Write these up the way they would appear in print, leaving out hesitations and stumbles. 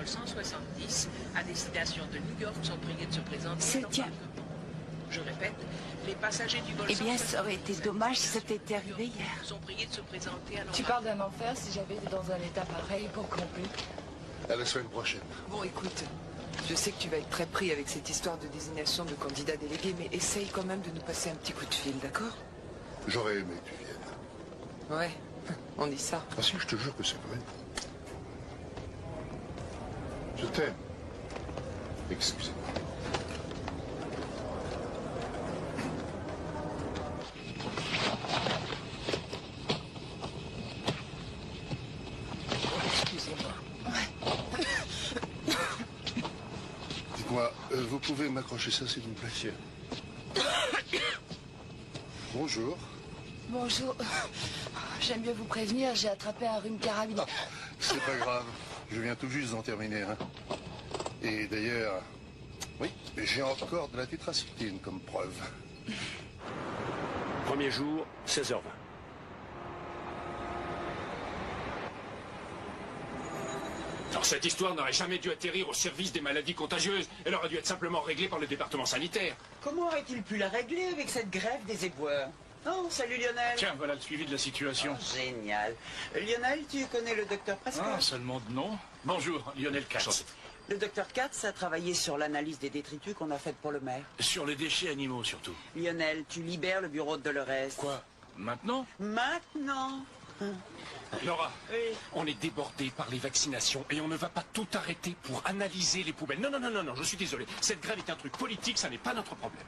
vol 170 à destination de New York sont priés de se présenter. C'est tiens. Je répète, les passagers du vol Eh bien, ça aurait été dommage si ça t'était arrivé hier. sont priés de se présenter à Tu parles d'un enfer si j'avais été dans un état pareil pour complet. À la semaine prochaine. Bon, écoute, je sais que tu vas être très pris avec cette histoire de désignation de candidats délégués, mais essaye quand même de nous passer un petit coup de fil, d'accord? J'aurais aimé que tu viennes. Ouais, on dit ça. Ah si, je te jure que c'est vrai. Je t'aime. Excusez-moi. Excusez-moi. Dites-moi, vous pouvez m'accrocher ça, s'il vous plaît? Monsieur. Bonjour. Bonjour. J'aime bien vous prévenir, j'ai attrapé un rhume carabine. Ah, c'est pas grave. Je viens tout juste d'en terminer. Hein. Et d'ailleurs, oui, j'ai encore de la tétracycline comme preuve. Premier jour, 16h20. Alors cette histoire n'aurait jamais dû atterrir au service des maladies contagieuses. Elle aurait dû être simplement réglée par le département sanitaire. Comment aurait-il pu la régler avec cette grève des éboueurs? Oh, salut Lionel. Tiens, voilà le suivi de la situation. Oh, génial. Lionel, tu connais le docteur Prescott? Ah, seulement de nom. Bonjour, Lionel Katz. Le docteur Katz a travaillé sur l'analyse des détritus qu'on a faite pour le maire. Sur les déchets animaux, surtout. Lionel, tu libères le bureau de Dolores. Quoi? Maintenant? Maintenant. Laura, Oui. on est débordé par les vaccinations et on ne va pas tout arrêter pour analyser les poubelles. Non, non, non, non, non, je suis désolé. Cette grève est un truc politique, ça n'est pas notre problème.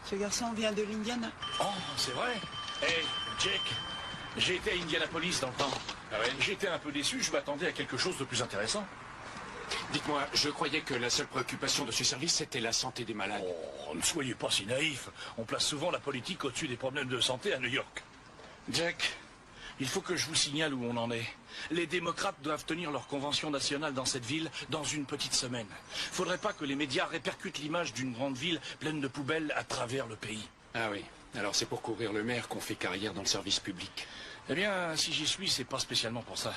Ce garçon vient de l'Indiana. Oh, c'est vrai. Hé, Jake, j'ai été à Indianapolis dans le temps. Ah ouais? J'étais un peu déçu, je m'attendais à quelque chose de plus intéressant. Dites-moi, je croyais que la seule préoccupation de ce service, c'était la santé des malades. Oh, ne soyez pas si naïf. On place souvent la politique au-dessus des problèmes de santé à New York. Jack, il faut que je vous signale où on en est. Les démocrates doivent tenir leur convention nationale dans cette ville dans une petite semaine. Faudrait pas que les médias répercutent l'image d'une grande ville pleine de poubelles à travers le pays. Ah oui, alors c'est pour couvrir le maire qu'on fait carrière dans le service public. Eh bien, si j'y suis, c'est pas spécialement pour ça.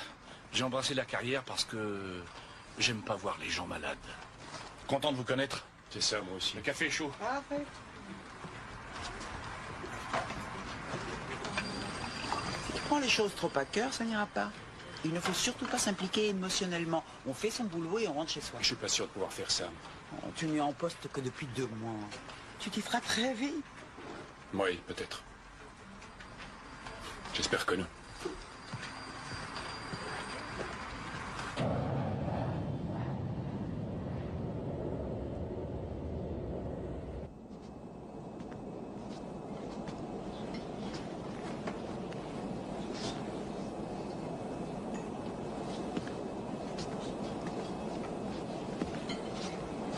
J'ai embrassé la carrière parce que j'aime pas voir les gens malades. Content de vous connaître. C'est ça, moi aussi. Le café est chaud. Parfait. Si tu prends les choses trop à cœur, ça n'ira pas. Il ne faut surtout pas s'impliquer émotionnellement. On fait son boulot et on rentre chez soi. Je suis pas sûr de pouvoir faire ça. Oh, tu n'es en poste que depuis 2 mois. Tu t'y feras très vite. Oui, peut-être. J'espère que non.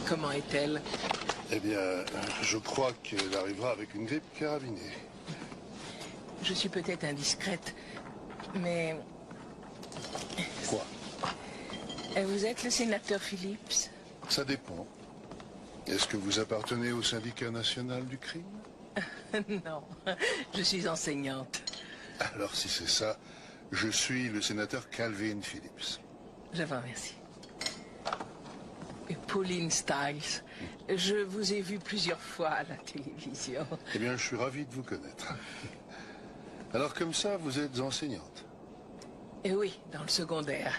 Comment est-elle? Eh bien, je crois qu'elle arrivera avec une grippe carabinée. Je suis peut-être indiscrète, mais Quoi? vous êtes le sénateur Phillips? Ça dépend. Est-ce que vous appartenez au syndicat national du crime? Non, je suis enseignante. Alors si c'est ça, je suis le sénateur Calvin Phillips. Je vous remercie. Et Pauline Stiles, je vous ai vu plusieurs fois à la télévision. Eh bien, je suis ravi de vous connaître. Alors comme ça, vous êtes enseignante? Et oui, dans le secondaire.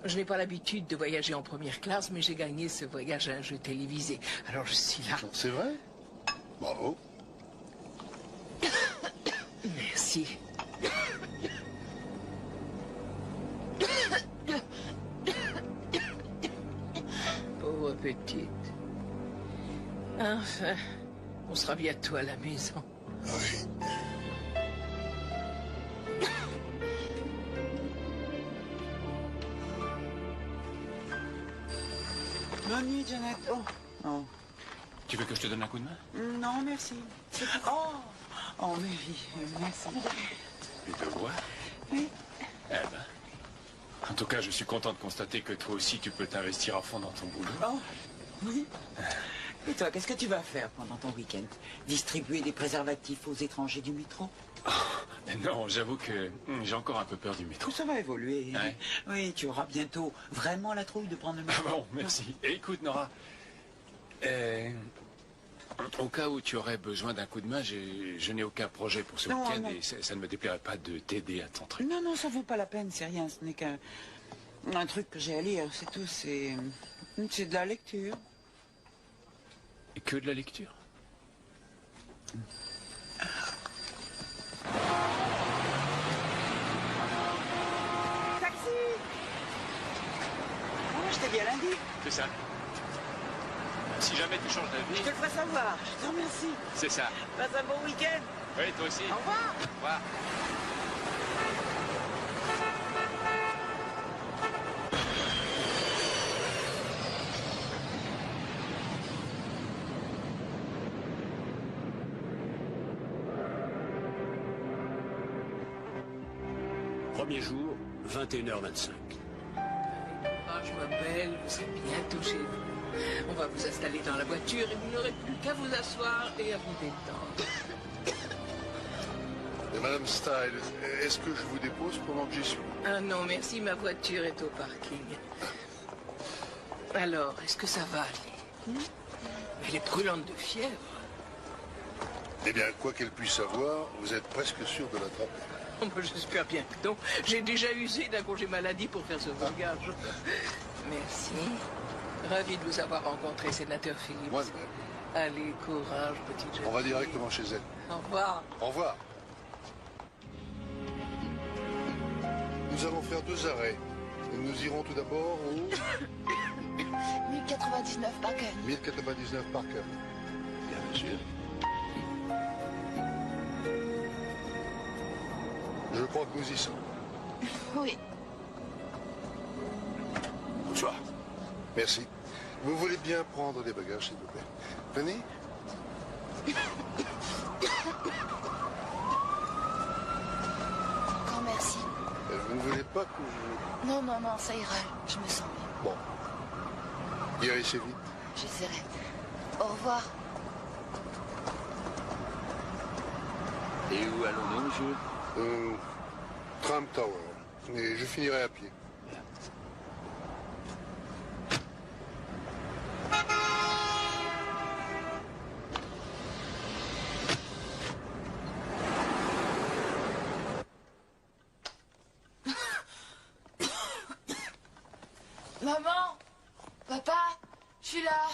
Je n'ai pas l'habitude de voyager en première classe, mais j'ai gagné ce voyage à un jeu télévisé. Alors je suis là. C'est vrai? Bravo. Merci. Pauvre petite. Enfin, on sera bientôt à la maison. Oui. Bonne nuit, Janet. Oh, non. Tu veux que je te donne un coup de main? Non, merci. Oh, oh, mais oui, merci. Tu te vois? Oui. Eh ben. En tout cas, je suis content de constater que toi aussi, tu peux t'investir à fond dans ton boulot. Oh, oui. Et toi, qu'est-ce que tu vas faire pendant ton week-end? Distribuer des préservatifs aux étrangers du métro? Oh, Non, j'avoue que j'ai encore un peu peur du métro. Tout ça va évoluer. Ouais. Oui, tu auras bientôt vraiment la trouille de prendre le métro. Ah bon, merci. Et écoute, Nora, au cas où tu aurais besoin d'un coup de main, je n'ai aucun projet pour ce Non, week-end non. et ça ne me déplairait pas de t'aider à ton truc. Non, non, ça vaut pas la peine, c'est rien. Ce n'est qu'un truc que j'ai à lire, c'est tout. C'est de la lecture. Et que de la lecture? Taxi! Oh, je t'ai dit à lundi. C'est ça. Si jamais tu changes Je d'avis, te le ferai savoir. Je te remercie. c'est ça. Passe un bon week-end. Oui, toi aussi. Au revoir. Au revoir. Premier jour, 21h25. Courage, ma belle, vous êtes bientôt chez vous. On va vous installer dans la voiture et vous n'aurez plus qu'à vous asseoir et à vous détendre. Et Madame Style, est-ce que je vous dépose pendant que j'y suis? Ah non, merci, ma voiture est au parking. Alors, est-ce que ça va aller? Elle est brûlante de fièvre. Eh bien, quoi qu'elle puisse avoir, vous êtes presque sûr de l'attraper. Oh, bah, j'espère bien que non. J'ai déjà usé d'un congé maladie pour faire ce voyage. Merci. Ravi de vous avoir rencontré, sénateur Philippe. Moi-même. Allez, courage, petite jeune. On va directement chez elle. Au revoir. Au revoir. Nous allons faire 2 arrêts. Nous irons tout d'abord au 1099 Parker. 1099 Parker. Bien sûr. Je crois que nous y sommes. Oui. Bonsoir. Merci. Vous voulez bien prendre les bagages, s'il vous plaît. Venez. Encore merci. Vous ne voulez pas que je... Non, non, non, ça ira. Je me sens bien. Bon. Irez-y vite. J'essaierai. Au revoir. Et où allons-nous, monsieur? Trump Tower. Et je finirai à pied. Maman! Papa! Je suis là!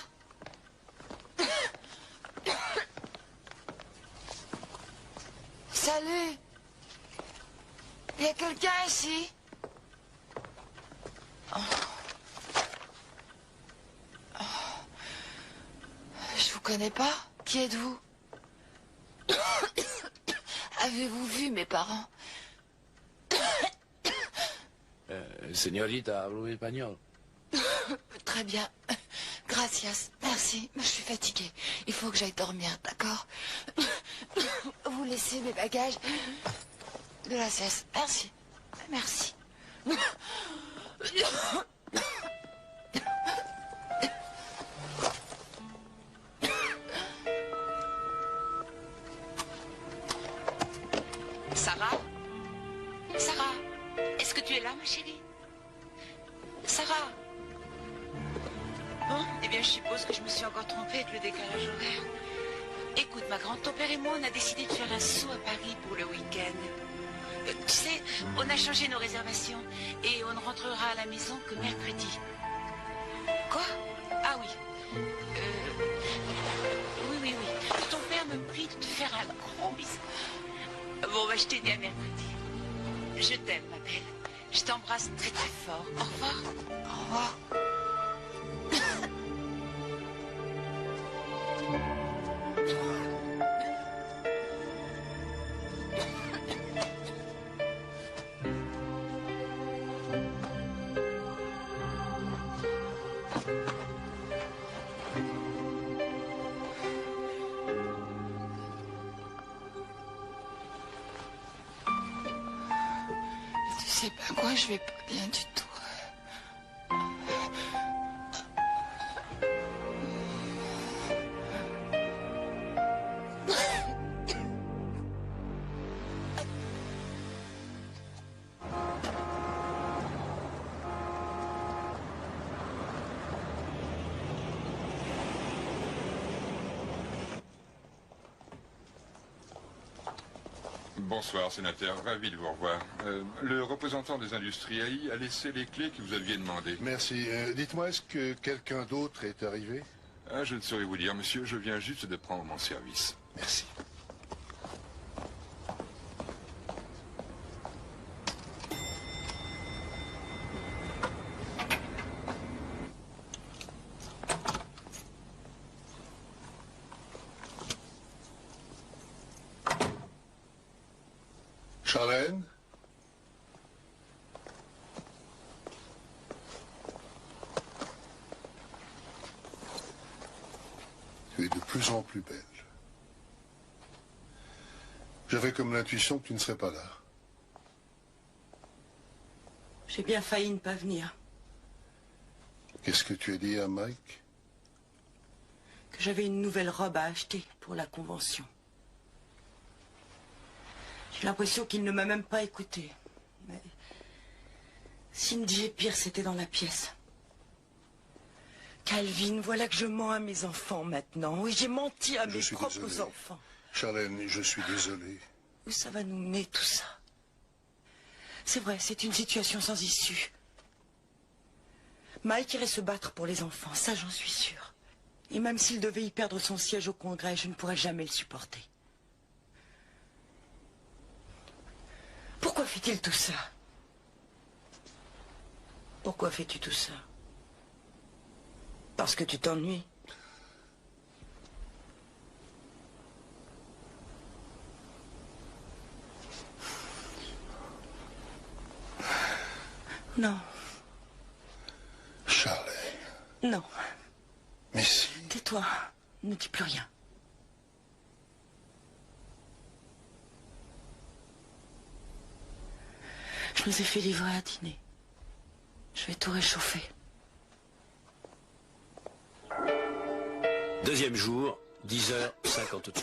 Salut! Il y a quelqu'un ici? Oh. Oh. Je vous connais pas? Qui êtes-vous? Avez-vous vu mes parents? Señorita, hablo espagnol. Très bien. Gracias. Merci. Je suis fatiguée. Il faut que j'aille dormir, d'accord? Vous laissez mes bagages. Gracias. Merci. Merci. Sarah? Sarah? Est-ce que tu es là, ma chérie? Sarah? Bon, eh bien, je suppose que je me suis encore trompée avec le décalage horaire. Écoute, ma grande, ton père et moi, on a décidé de faire un saut à Paris pour le week-end. Tu sais, on a changé nos réservations et on ne rentrera à la maison que mercredi. Quoi? Ah oui. Oui. Ton père me prie de te faire un gros bisou. Bon, bah, je te dis à mercredi. Je t'aime, ma belle. Je t'embrasse très très fort. Au revoir. Au revoir. Tu sais pas quoi, je vais pas bien du tout. Bonsoir, sénateur. Ravi de vous revoir. Le représentant des industriels a laissé les clés que vous aviez demandées. Merci. Dites-moi, est-ce que quelqu'un d'autre est arrivé? Ah, je ne saurais vous dire, monsieur. Je viens juste de prendre mon service. Merci. Charlène? Tu es de plus en plus belle. J'avais comme l'intuition que tu ne serais pas là. J'ai bien failli ne pas venir. Qu'est-ce que tu as dit à Mike? Que j'avais une nouvelle robe à acheter pour la convention. J'ai l'impression qu'il ne m'a même pas écouté. Mais Cindy et Pierce étaient dans la pièce. Calvin, voilà que je mens à mes enfants maintenant. Oui, j'ai menti à mes propres enfants. Charlène, je suis désolé. Où ça va nous mener tout ça? C'est vrai, c'est une situation sans issue. Mike irait se battre pour les enfants, ça j'en suis sûre. Et même s'il devait y perdre son siège au Congrès, je ne pourrais jamais le supporter. Pourquoi fait-il tout ça? Pourquoi fais-tu tout ça? Parce que tu t'ennuies. Non. Charlène. Non. Mais si. Tais-toi. Ne dis plus rien. Je nous ai fait livrer à dîner. Je vais tout réchauffer. Deuxième jour, 10h53.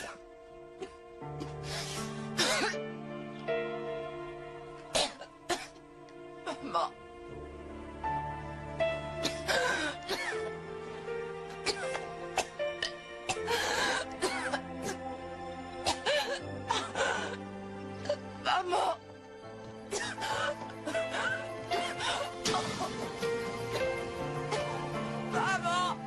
Maman. Maman. Maman.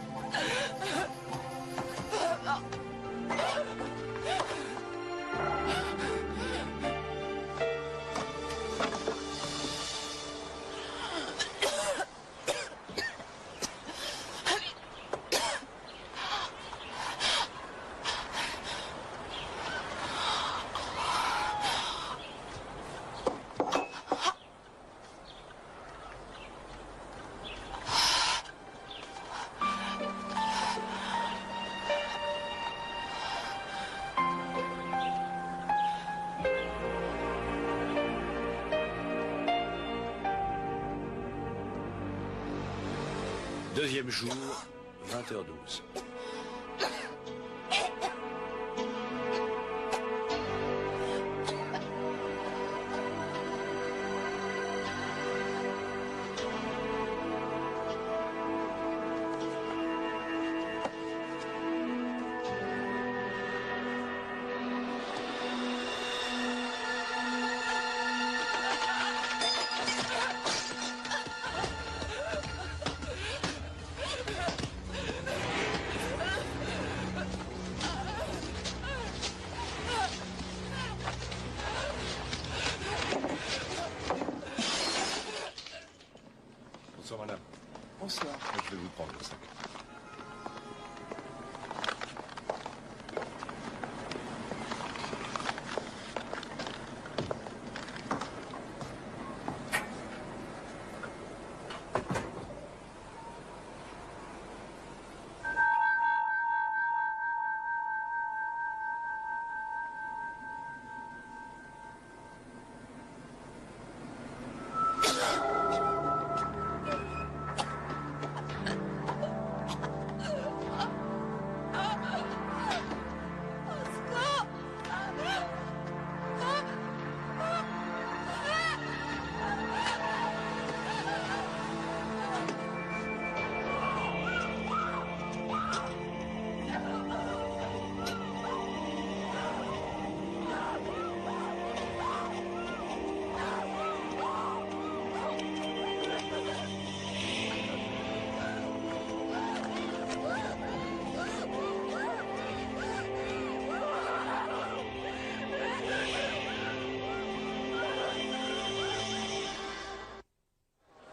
Deuxième jour, 20h12.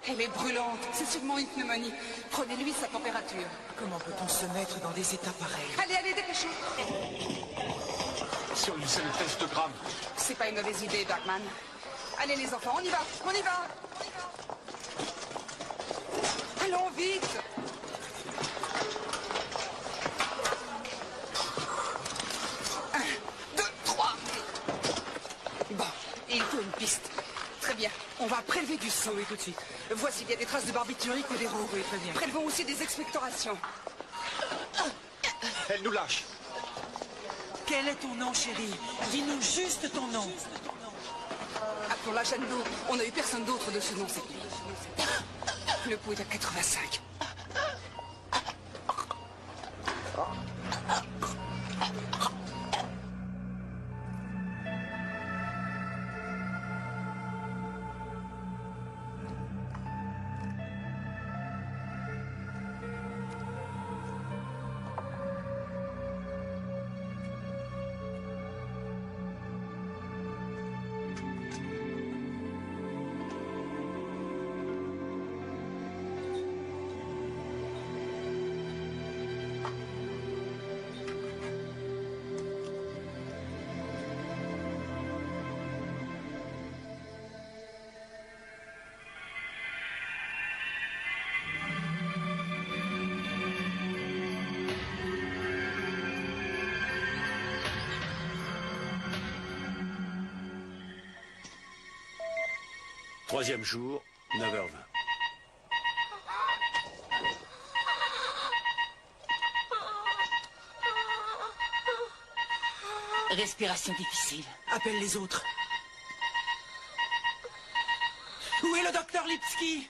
Elle est brûlante. C'est sûrement une pneumonie. Prenez-lui sa température. Comment peut-on se mettre dans des états pareils? Allez, allez, dépêchez. Si on lui fait le test de Gram. C'est pas une mauvaise idée, Bergman. Allez, les enfants, on y va, on y va. Allons, vite. Un, deux, trois. Bon, il faut une piste. Très bien, on va prélever du sang. Oui, tout de suite. Voici, il y a des traces de barbiturique au déroule. Oui, très bien. Prélevons aussi des expectorations. Elle nous lâche. Quel est ton nom, chérie? Dis-nous juste ton nom. Appelons-la Jeanne d'eau. On n'a eu personne d'autre de ce nom cette nuit. Le pouls est à 85. Troisième jour, 9h20. Respiration difficile. Appelle les autres. Où est le docteur Lipski?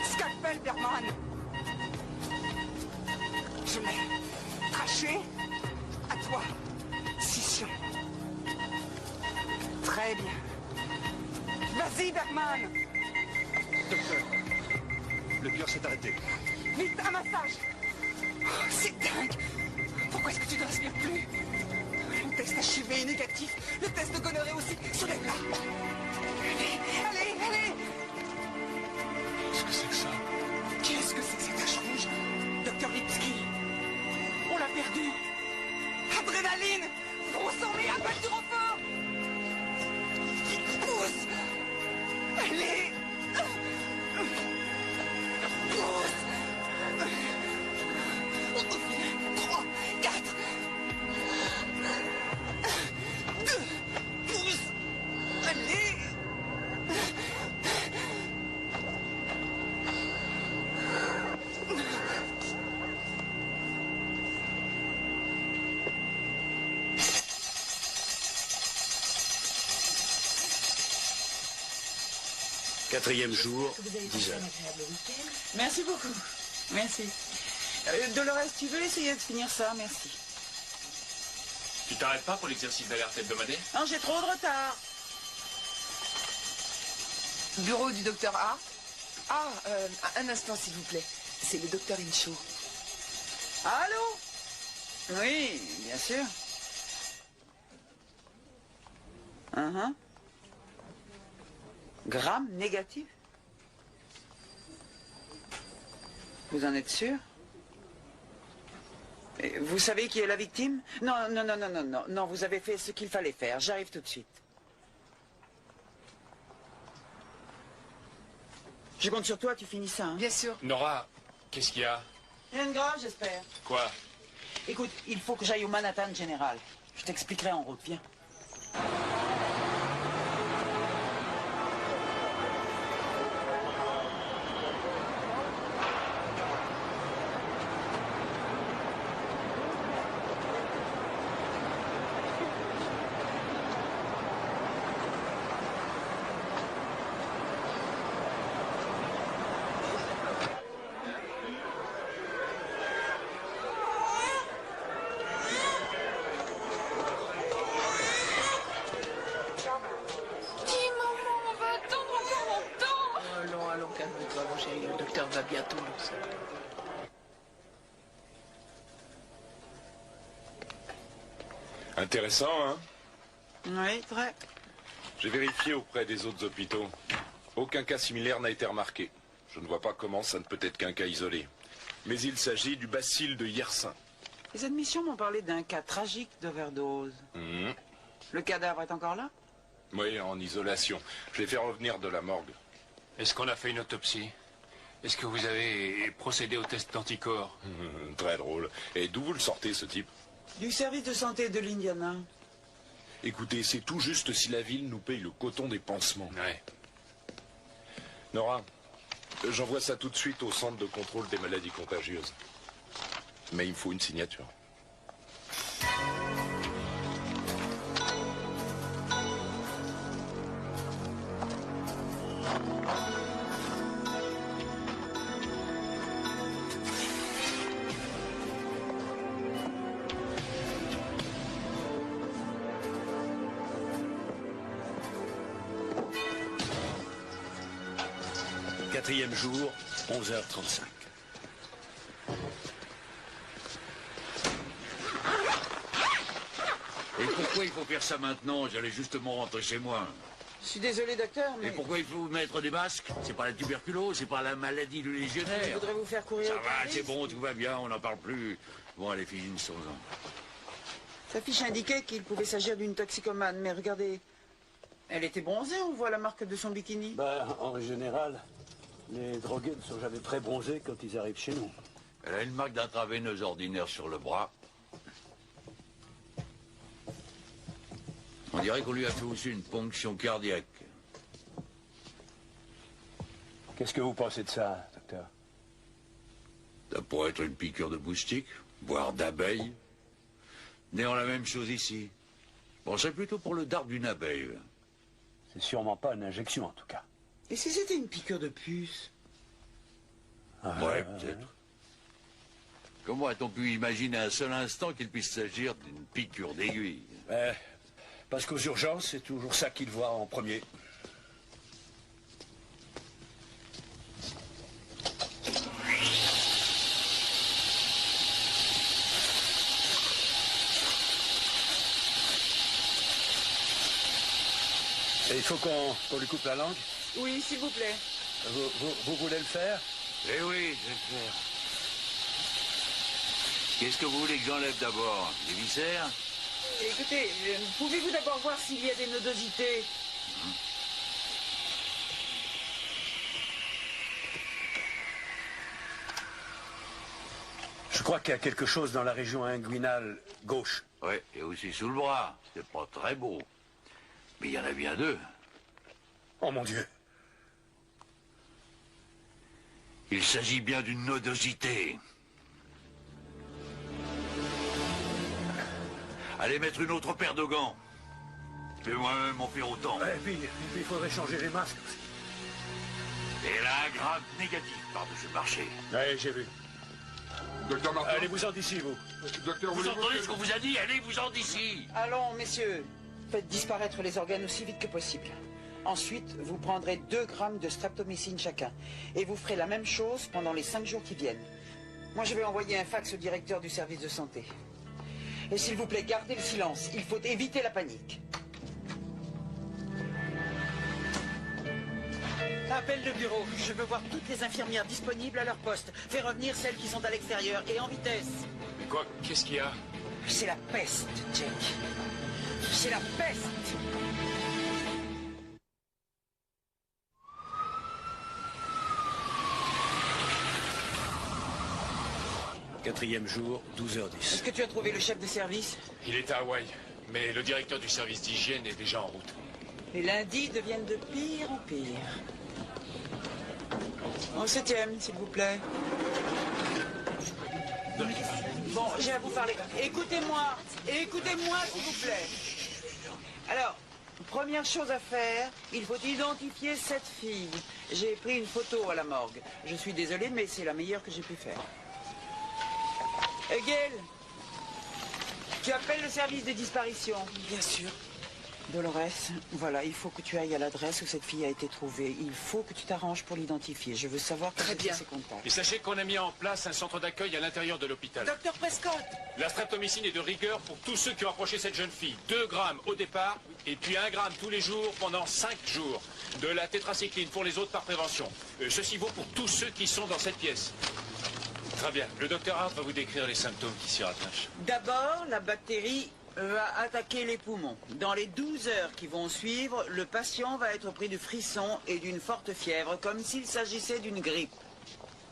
Scalpel, Bergman. Je l'ai. Traché. À toi. Scission. Très bien. Vas-y, Bergman. Docteur, le cœur s'est arrêté. Vite, un massage. Oh, c'est dingue. Pourquoi est-ce que tu ne respires plus? Le test HIV est négatif. Le test de gonorrhée aussi. Soulève-la. Allez, allez, allez. Qu'est-ce que c'est que ça? Qu'est-ce que c'est que cette tache rouge? Docteur Lipski. On l'a perdu. Adrénaline. Brousse-en-les, appelle du renfort. Pousse. Allez. Pousse. 3, 4. 2. Pousse. Allez. Quatrième jour, 10h. Merci beaucoup. Merci. Dolores, tu veux essayer de finir ça? Merci. Tu t'arrêtes pas pour l'exercice d'alerte hebdomadaire? Non, j'ai trop de retard. Bureau du docteur A. Ah, un instant, s'il vous plaît. C'est le docteur Incho. Allô? Oui, bien sûr. Gram négatif? Vous en êtes sûr? Et vous savez qui est la victime? Non, non, non, non, non, non, non, vous avez fait ce qu'il fallait faire. J'arrive tout de suite. Je compte sur toi, tu finis ça, hein? Bien sûr. Nora, qu'est-ce qu'il y a? Rien de grave, j'espère. Quoi? Écoute, il faut que j'aille au Manhattan Général. Je t'expliquerai en route, viens. Calme-toi, mon chéri, le docteur va bientôt nous sortir. Intéressant, hein? Oui, très. J'ai vérifié auprès des autres hôpitaux. Aucun cas similaire n'a été remarqué. Je ne vois pas comment ça ne peut être qu'un cas isolé. Mais il s'agit du bacille de Yersin. Les admissions m'ont parlé d'un cas tragique d'overdose. Le cadavre est encore là? Oui, en isolation. Je l'ai fait revenir de la morgue. Est-ce qu'on a fait une autopsie? Est-ce que vous avez procédé au test d'anticorps? Très drôle. Et d'où vous le sortez, ce type? Du service de santé de l'Indiana. Écoutez, c'est tout juste si la ville nous paye le coton des pansements. Ouais. Nora, j'envoie ça tout de suite au centre de contrôle des maladies contagieuses. Mais il me faut une signature. Quatrième jour, 11h35. Et pourquoi il faut faire ça maintenant? J'allais justement rentrer chez moi. Je suis désolé, docteur, mais... Et pourquoi il faut mettre des masques? C'est pas la tuberculose, c'est pas la maladie du légionnaire. Je voudrais vous faire courir... Ça va, c'est bon, tout va bien, on n'en parle plus. Bon, allez, finissons-en. Sa fiche indiquait qu'il pouvait s'agir d'une toxicomane, mais regardez... Elle était bronzée, on voit la marque de son bikini. Ben, en général, les drogués ne sont jamais très bronzés quand ils arrivent chez nous. Elle a une marque d'intraveineuse ordinaire sur le bras. On dirait qu'on lui a fait aussi une ponction cardiaque. Qu'est-ce que vous pensez de ça, docteur? Ça pourrait être une piqûre de moustique, voire d'abeille. Néant la même chose ici. Bon, c'est plutôt pour le dard d'une abeille. C'est sûrement pas une injection, en tout cas. Et si c'était une piqûre de puce? Ouais, peut-être. Comment a-t-on pu imaginer un seul instant qu'il puisse s'agir d'une piqûre d'aiguille? Parce qu'aux urgences, c'est toujours ça qu'ils voient en premier. Et il faut qu'on lui coupe la langue? Oui, s'il vous plaît. Vous voulez le faire? Eh oui, je vais le faire. Qu'est-ce que vous voulez que j'enlève d'abord? Les viscères? Écoutez, pouvez-vous d'abord voir s'il y a des nodosités? Je crois qu'il y a quelque chose dans la région inguinale gauche. Oui, et aussi sous le bras. C'est pas très beau. Mais il y en a bien deux. Oh mon Dieu. Il s'agit bien d'une nodosité. Allez mettre une autre paire de gants. Et moi-même en faire autant. Et puis il faudrait changer les masques. Et là, un grave négatif par-dessus le marché. Oui, j'ai vu. Docteur Martin. Allez-vous-en d'ici, vous. Docteur, vous entendez ce qu'on vous a dit? Allez-vous-en d'ici. Allons, messieurs. Faites disparaître les organes aussi vite que possible. Ensuite, vous prendrez 2 grammes de streptomycine chacun. Et vous ferez la même chose pendant les 5 jours qui viennent. Moi, je vais envoyer un fax au directeur du service de santé. Et s'il vous plaît, gardez le silence. Il faut éviter la panique. Appel de bureau. Je veux voir toutes les infirmières disponibles à leur poste. Fais revenir celles qui sont à l'extérieur et en vitesse. Mais quoi? Qu'est-ce qu'il y a? C'est la peste, Jake. C'est la peste. Quatrième jour, 12h10. Est-ce que tu as trouvé le chef de service? Il est à Hawaï, mais le directeur du service d'hygiène est déjà en route. Les lundis deviennent de pire en pire. Au 7e, s'il vous plaît. Bon, j'ai à vous parler. Écoutez-moi, écoutez-moi, s'il vous plaît. Alors, première chose à faire, il faut identifier cette fille. J'ai pris une photo à la morgue. Je suis désolé, mais c'est la meilleure que j'ai pu faire. Gail, tu appelles le service des disparitions. Bien sûr. Dolores, voilà, il faut que tu ailles à l'adresse où cette fille a été trouvée. Il faut que tu t'arranges pour l'identifier. Je veux savoir quels étaient ses contacts. Et sachez qu'on a mis en place un centre d'accueil à l'intérieur de l'hôpital. Docteur Prescott! La streptomycine est de rigueur pour tous ceux qui ont approché cette jeune fille. 2 grammes au départ, et puis 1 gramme tous les jours pendant 5 jours. De la tétracycline pour les autres par prévention. Ceci vaut pour tous ceux qui sont dans cette pièce. Très bien. Le docteur Hart va vous décrire les symptômes qui s'y rattachent. D'abord, la bactérie va attaquer les poumons. Dans les 12 heures qui vont suivre, le patient va être pris de frissons et d'une forte fièvre, comme s'il s'agissait d'une grippe.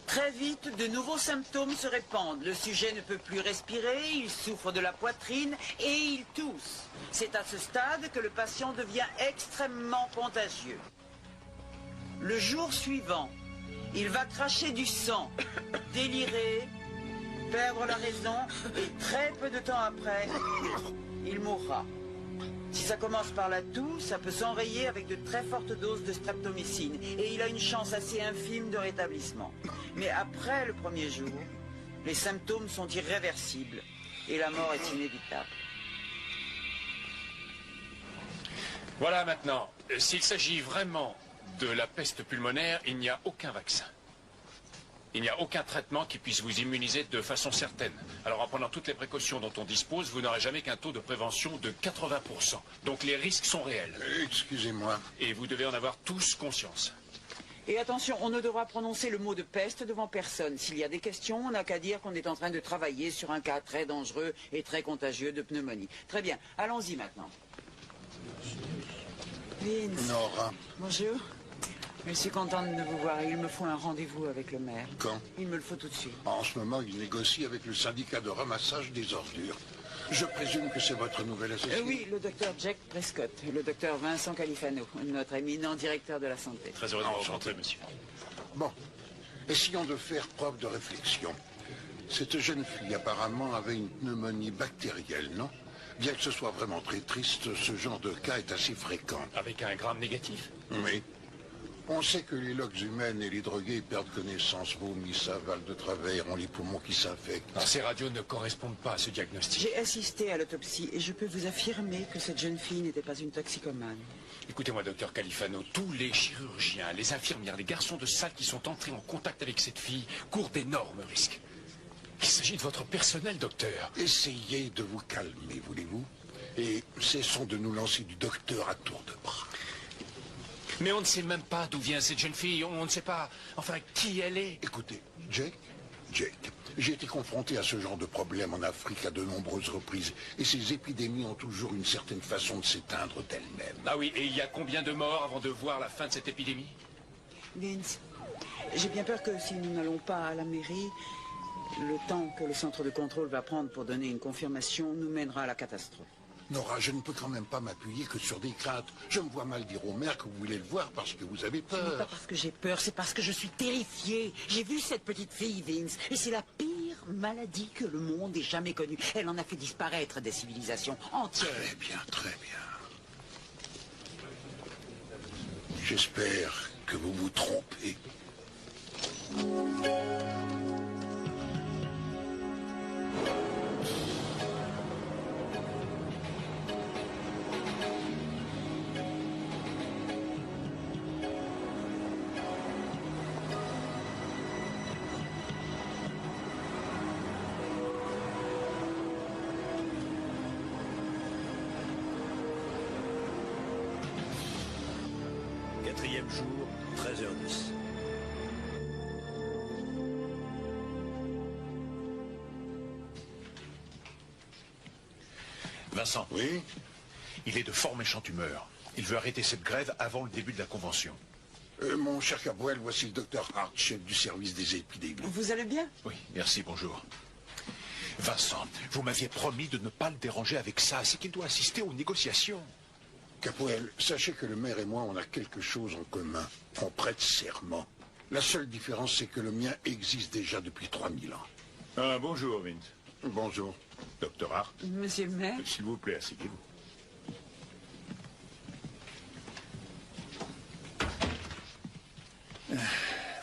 Très vite, de nouveaux symptômes se répandent. Le sujet ne peut plus respirer, il souffre de la poitrine et il tousse. C'est à ce stade que le patient devient extrêmement contagieux. Le jour suivant, il va cracher du sang, délirer, perdre la raison et très peu de temps après, il mourra. Si ça commence par la toux, ça peut s'enrayer avec de très fortes doses de streptomycine et il a une chance assez infime de rétablissement. Mais après le premier jour, les symptômes sont irréversibles et la mort est inévitable. Voilà maintenant. S'il s'agit vraiment de la peste pulmonaire, il n'y a aucun vaccin. Il n'y a aucun traitement qui puisse vous immuniser de façon certaine. Alors en prenant toutes les précautions dont on dispose, vous n'aurez jamais qu'un taux de prévention de 80%. Donc les risques sont réels. Excusez-moi. Et vous devez en avoir tous conscience. Et attention, on ne devra prononcer le mot de peste devant personne. S'il y a des questions, on n'a qu'à dire qu'on est en train de travailler sur un cas très dangereux et très contagieux de pneumonie. Très bien, allons-y maintenant. Vince. Nora. Bonjour. Je suis contente de vous voir. Il me faut un rendez-vous avec le maire. Quand? Il me le faut tout de suite. En ce moment, il négocie avec le syndicat de ramassage des ordures. Je présume que c'est votre nouvel associé? Oui, le docteur Jack Prescott, le docteur Vincent Califano, notre éminent directeur de la santé. Très heureux de vous rencontrer, monsieur. Bon, essayons de faire preuve de réflexion. Cette jeune fille apparemment avait une pneumonie bactérielle, non? Bien que ce soit vraiment très triste, ce genre de cas est assez fréquent. Avec un gramme négatif? Oui. On sait que les loques humaines et les drogués perdent connaissance, vomissent, avalent de travers, ont les poumons qui s'infectent. Alors, ces radios ne correspondent pas à ce diagnostic. J'ai assisté à l'autopsie et je peux vous affirmer que cette jeune fille n'était pas une toxicomane. Écoutez-moi, docteur Califano, tous les chirurgiens, les infirmières, les garçons de salle qui sont entrés en contact avec cette fille courent d'énormes risques. Il s'agit de votre personnel, docteur. Essayez de vous calmer, voulez-vous? Et cessons de nous lancer du docteur à tour de bras. Mais on ne sait même pas d'où vient cette jeune fille, on ne sait pas, enfin, qui elle est. Écoutez, Jake, j'ai été confronté à ce genre de problème en Afrique à de nombreuses reprises, et ces épidémies ont toujours une certaine façon de s'éteindre d'elles-mêmes. Ah oui, et il y a combien de morts avant de voir la fin de cette épidémie? Vince, j'ai bien peur que si nous n'allons pas à la mairie, le temps que le centre de contrôle va prendre pour donner une confirmation nous mènera à la catastrophe. Nora, je ne peux quand même pas m'appuyer que sur des craintes. Je me vois mal dire au maire que vous voulez le voir parce que vous avez Ce n'est pas peur. parce que j'ai peur, c'est parce que je suis terrifiée. J'ai vu cette petite fille, Vince, et c'est la pire maladie que le monde ait jamais connue. Elle en a fait disparaître des civilisations entières. Très bien, très bien. J'espère que vous vous trompez. Quatrième jour, 13h10. Vincent. Oui? Il est de fort méchante humeur. Il veut arrêter cette grève avant le début de la convention. Mon cher Cabouel, voici le docteur Hart, chef du service des épidémies. Vous allez bien? Oui, merci, bonjour. Vincent, vous m'aviez promis de ne pas le déranger avec ça. C'est qu'il doit assister aux négociations. Capoel, sachez que le maire et moi, on a quelque chose en commun. On prête serment. La seule différence, c'est que le mien existe déjà depuis 3000 ans. Ah, bonjour, Vince. Bonjour. Docteur Hart. Monsieur le maire? S'il vous plaît, asseyez-vous.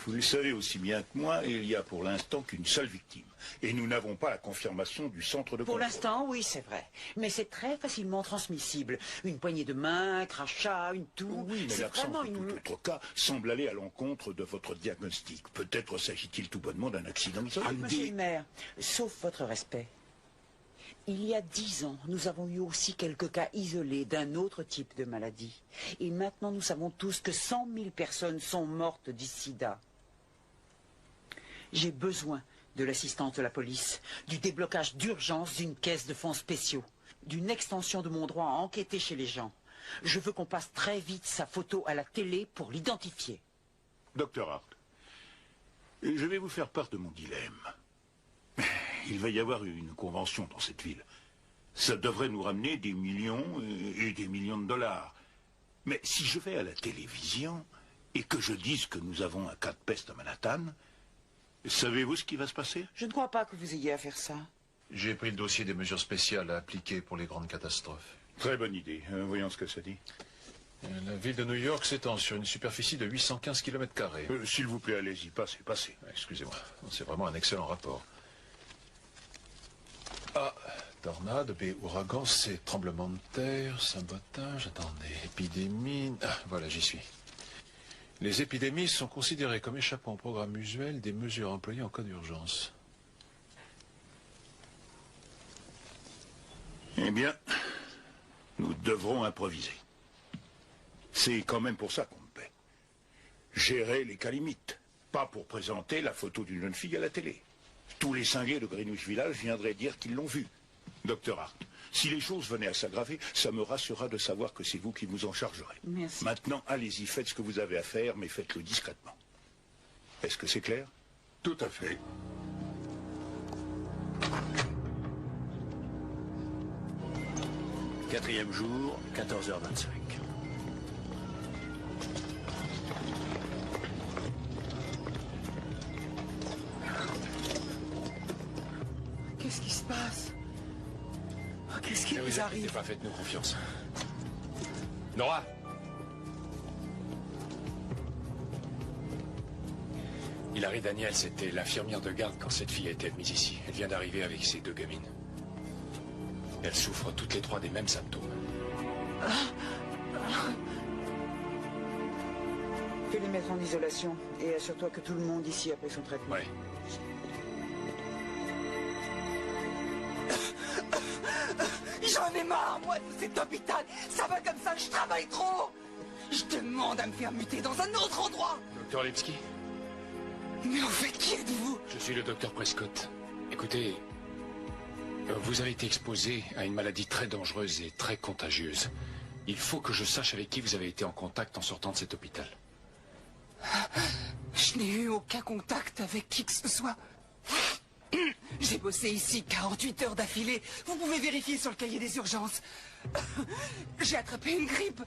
Vous le savez aussi bien que moi, il y a pour l'instant qu'une seule victime. Et nous n'avons pas la confirmation du centre de Pour contrôle. l'instant, oui, c'est vrai. Mais c'est très facilement transmissible. Une poignée de main, un crachat, une toux. Oui, mais c'est l'absence vraiment de tout autre cas semble aller à l'encontre de votre diagnostic. Peut-être s'agit-il tout bonnement d'un accident isolé. Monsieur le maire, sauf votre respect, il y a 10 ans, nous avons eu aussi quelques cas isolés d'un autre type de maladie. Et maintenant, nous savons tous que 100 000 personnes sont mortes du sida. J'ai besoin de l'assistance de la police, du déblocage d'urgence d'une caisse de fonds spéciaux, d'une extension de mon droit à enquêter chez les gens. Je veux qu'on passe très vite sa photo à la télé pour l'identifier. Docteur Hart, je vais vous faire part de mon dilemme. Il va y avoir une convention dans cette ville. Ça devrait nous ramener des millions et des millions de dollars. Mais si je vais à la télévision et que je dise que nous avons un cas de peste à Manhattan, savez-vous ce qui va se passer? Je ne crois pas que vous ayez à faire ça. J'ai pris le dossier des mesures spéciales à appliquer pour les grandes catastrophes. Très bonne idée. Voyons ce que ça dit. La ville de New York s'étend sur une superficie de 815 km². S'il vous plaît, allez-y, passez. Excusez-moi, c'est vraiment un excellent rapport. A, tornade, B, ouragan, C, tremblement de terre, sabotage, attendez, épidémie... Ah, voilà, j'y suis. Les épidémies sont considérées comme échappant au programme usuel des mesures employées en cas d'urgence. Eh bien, nous devrons improviser. C'est quand même pour ça qu'on me paie. Gérer les cas limites, pas pour présenter la photo d'une jeune fille à la télé. Tous les cinglés de Greenwich Village viendraient dire qu'ils l'ont vue. Docteur Hart, si les choses venaient à s'aggraver, ça me rassurera de savoir que c'est vous qui vous en chargerez. Merci. Maintenant, allez-y, faites ce que vous avez à faire, mais faites-le discrètement. Est-ce que c'est clair? Tout à fait. Quatrième jour, 14h25. Qu'est-ce qui se passe? Qu'est-ce qui Ne nous vous arrive? inquiétez pas, faites-nous confiance. Nora! Hilary Daniels était l'infirmière de garde quand cette fille a été admise ici. Elle vient d'arriver avec ses 2 gamines. Elles souffrent toutes les 3 des mêmes symptômes. Fais les mettre en isolation et assure-toi que tout le monde ici a pris son traitement. Oui. J'en ai marre, moi, de cet hôpital. Ça va comme ça, je travaille trop. Je demande à me faire muter dans un autre endroit. Docteur Lipski? Mais en fait, qui êtes-vous? Je suis le docteur Prescott. Écoutez, vous avez été exposé à une maladie très dangereuse et très contagieuse. Il faut que je sache avec qui vous avez été en contact en sortant de cet hôpital. Je n'ai eu aucun contact avec qui que ce soit. J'ai bossé ici 48 heures d'affilée. Vous pouvez vérifier sur le cahier des urgences. J'ai attrapé une grippe.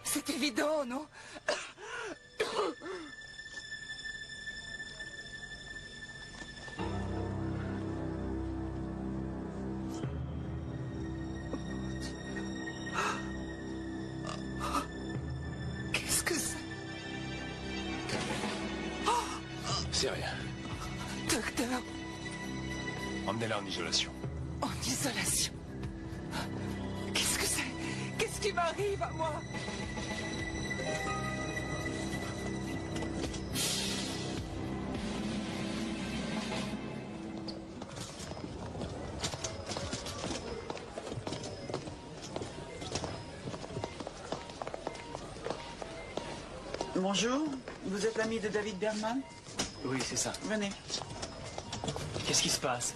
C'est évident, non? Qu'est-ce que c'est? C'est rien. Docteur, Emmenez-la en isolation. en isolation. Qu'est-ce que c'est? Qu'est-ce qui m'arrive à moi? Bonjour, vous êtes l'ami de David Bergman? Oui, c'est ça. Venez. Qu'est-ce qui se passe?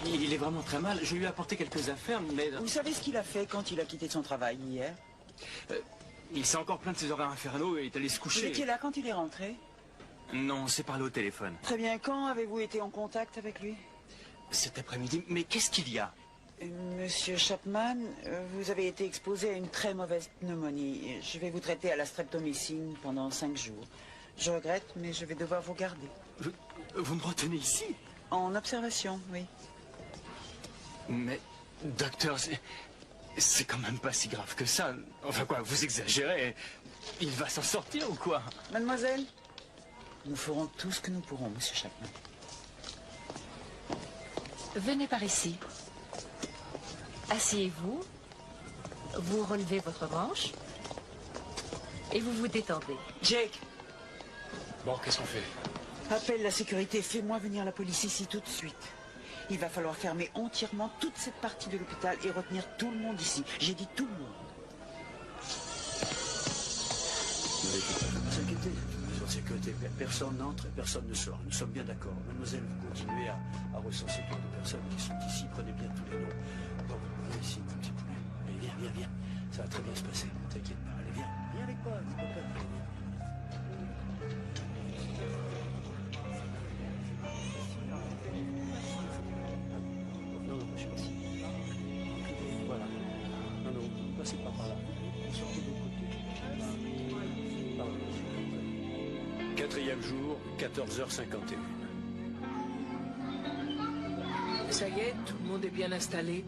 Il est vraiment très mal. Je lui ai apporté quelques affaires, mais... Vous savez ce qu'il a fait quand il a quitté son travail hier? Il s'est encore plaint de ses horaires infernaux et est allé se Vous coucher. étiez là quand il est rentré? Non, on s'est parlé au téléphone. Très bien, quand avez-vous été en contact avec lui? Cet après-midi. Mais qu'est-ce qu'il y a? Monsieur Chapman, vous avez été exposé à une très mauvaise pneumonie. Je vais vous traiter à la streptomycine pendant 5 jours. Je regrette, mais je vais devoir vous garder. Vous me retenez ici? En observation, oui. Mais, docteur, c'est quand même pas si grave que ça. Enfin quoi, vous exagérez. Il va s'en sortir ou quoi? Mademoiselle, Nous ferons tout ce que nous pourrons, Monsieur Chapman. Venez par ici. Asseyez-vous. Vous relevez votre manche. Et vous vous détendez. Jake! Bon, qu'est-ce qu'on fait? Appelle la sécurité, fais-moi venir la police ici tout de suite. Il va falloir fermer entièrement toute cette partie de l'hôpital et retenir tout le monde ici. J'ai dit tout le monde. Ne vous inquiétez, sur la sécurité, personne n'entre et personne ne sort. Nous sommes bien d'accord. Mademoiselle, vous continuez à recenser toutes les personnes qui sont ici. Prenez bien tous les noms. Bon, viens ici, mon petit poulet. Allez, viens, viens, viens. Ça va très bien se passer. Ne t'inquiète pas. Allez, viens. Viens avec moi. Non, non, monsieur, merci. Voilà. Non, non, passez pas par là. Sortez de l'autre côté. Quatrième jour, 14h51. Ça y est, tout le monde est bien installé.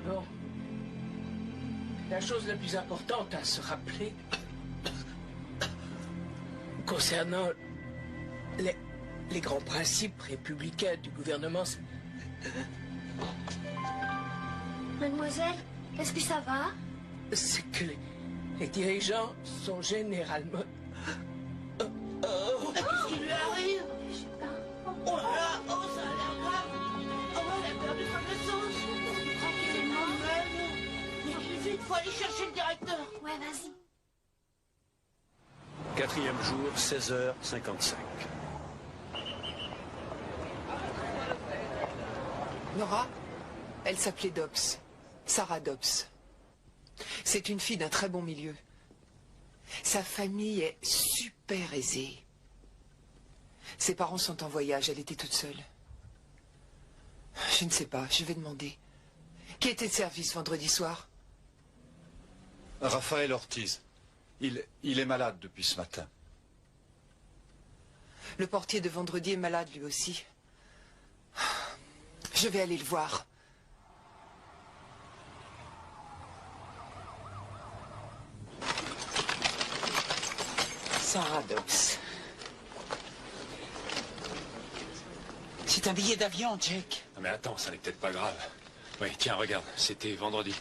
Bon. La chose la plus importante à se rappeler concernant les grands principes républicains du gouvernement, Mademoiselle, est-ce que ça va? c'est que les dirigeants sont généralement... Qu'est-ce qui lui arrive? Je sais pas. Oh là là, oh ça a l'air grave. Oh, elle a perdu connaissance. Tranquillement. Vite, faut aller chercher le directeur. Ouais, vas-y. Quatrième jour, 16h55. Nora, elle s'appelait Dobbs. Sarah Dobbs. C'est une fille d'un très bon milieu. Sa famille est super aisée. Ses parents sont en voyage, elle était toute seule. Je ne sais pas, je vais demander. Qui était de service vendredi soir? Raphaël Ortiz. Il est malade depuis ce matin. Le portier de vendredi est malade lui aussi. Je vais aller le voir. Sarah Dobbs. C'est un billet d'avion, Jake. Non mais attends, ça n'est peut-être pas grave. Oui, tiens, regarde, c'était vendredi.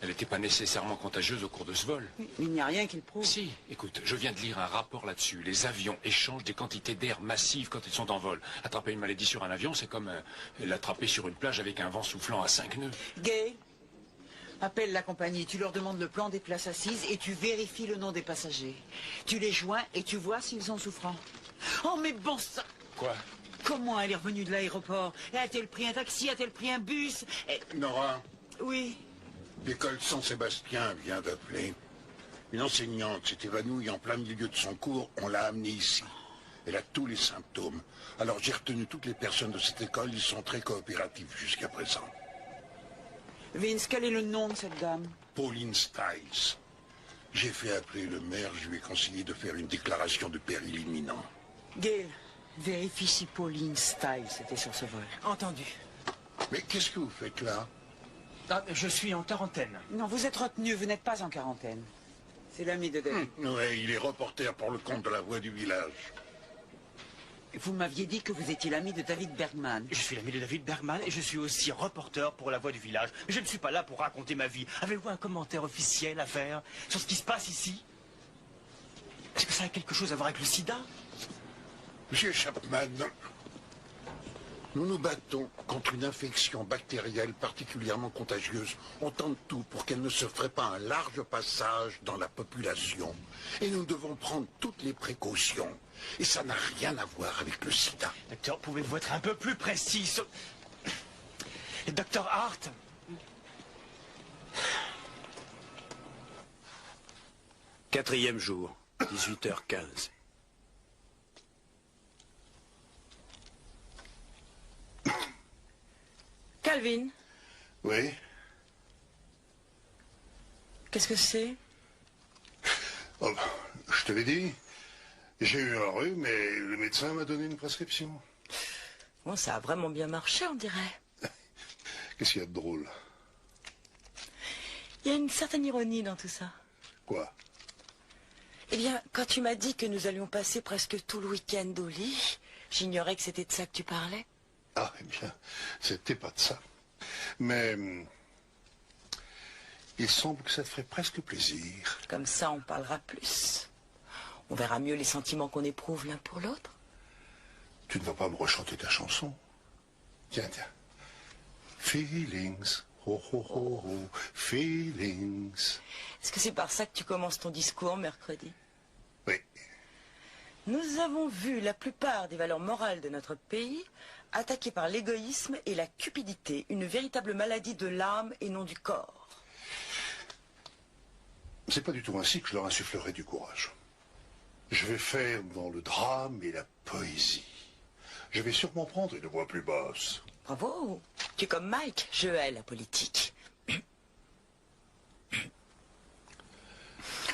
Elle n'était pas nécessairement contagieuse au cours de ce vol. Il n'y a rien qui le prouve. Si, écoute, je viens de lire un rapport là-dessus. Les avions échangent des quantités d'air massives quand ils sont en vol. Attraper une maladie sur un avion, c'est comme l'attraper sur une plage avec un vent soufflant à 5 nœuds. Gay, appelle la compagnie, tu leur demandes le plan des places assises et tu vérifies le nom des passagers. Tu les joins et tu vois s'ils sont souffrants. Oh mais bon sang! Quoi? Comment elle est revenue de l'aéroport? A-t-elle pris un taxi? A-t-elle pris un bus? Nora, Oui. l'école Saint-Sébastien vient d'appeler. Une enseignante s'est évanouie en plein milieu de son cours. On l'a amenée ici. Elle a tous les symptômes. Alors j'ai retenu toutes les personnes de cette école. Ils sont très coopératifs jusqu'à présent. Vince, quel est le nom de cette dame? Pauline Stiles. J'ai fait appeler le maire. Je lui ai conseillé de faire une déclaration de péril imminent. Gail, vérifie si Pauline Stiles était sur ce vol. Entendu. Mais qu'est-ce que vous faites là? Ah, je suis en quarantaine. Non, vous êtes retenu, vous n'êtes pas en quarantaine. C'est l'ami de David. Oui, il est reporter pour le compte de la Voix du village. Vous m'aviez dit que vous étiez l'ami de David Bergman. Je suis l'ami de David Bergman et je suis aussi reporter pour La Voix du village. Mais je ne suis pas là pour raconter ma vie. Avez-vous un commentaire officiel à faire sur ce qui se passe ici? Est-ce que ça a quelque chose à voir avec le sida? Monsieur Chapman, nous nous battons contre une infection bactérielle particulièrement contagieuse. On tente tout pour qu'elle ne se ferait pas un large passage dans la population. Et nous devons prendre toutes les précautions. Et ça n'a rien à voir avec le sida. Docteur, pouvez-vous être un peu plus précis? Docteur Hart? Quatrième jour, 18h15. Calvin, Oui? qu'est-ce que c'est? Oh, je te l'ai dit. J'ai eu un rhume, mais le médecin m'a donné une prescription. Bon, ça a vraiment bien marché, on dirait. Qu'est-ce qu'il y a de drôle? Il y a une certaine ironie dans tout ça. Quoi? Eh bien, quand tu m'as dit que nous allions passer presque tout le week-end au lit, j'ignorais que c'était de ça que tu parlais. Ah, eh bien, c'était pas de ça. Mais il semble que ça te ferait presque plaisir. Comme ça, on parlera plus. On verra mieux les sentiments qu'on éprouve l'un pour l'autre. Tu ne vas pas me rechanter ta chanson? Tiens, tiens. Feelings, oh oh oh oh, feelings. Est-ce que c'est par ça que tu commences ton discours mercredi? Oui. Nous avons vu la plupart des valeurs morales de notre pays attaquées par l'égoïsme et la cupidité, une véritable maladie de l'âme et non du corps. C'est pas du tout ainsi que je leur insufflerai du courage. Je vais faire dans le drame et la poésie. Je vais sûrement prendre une voix plus basse. Bravo. Tu es comme Mike, je hais la politique.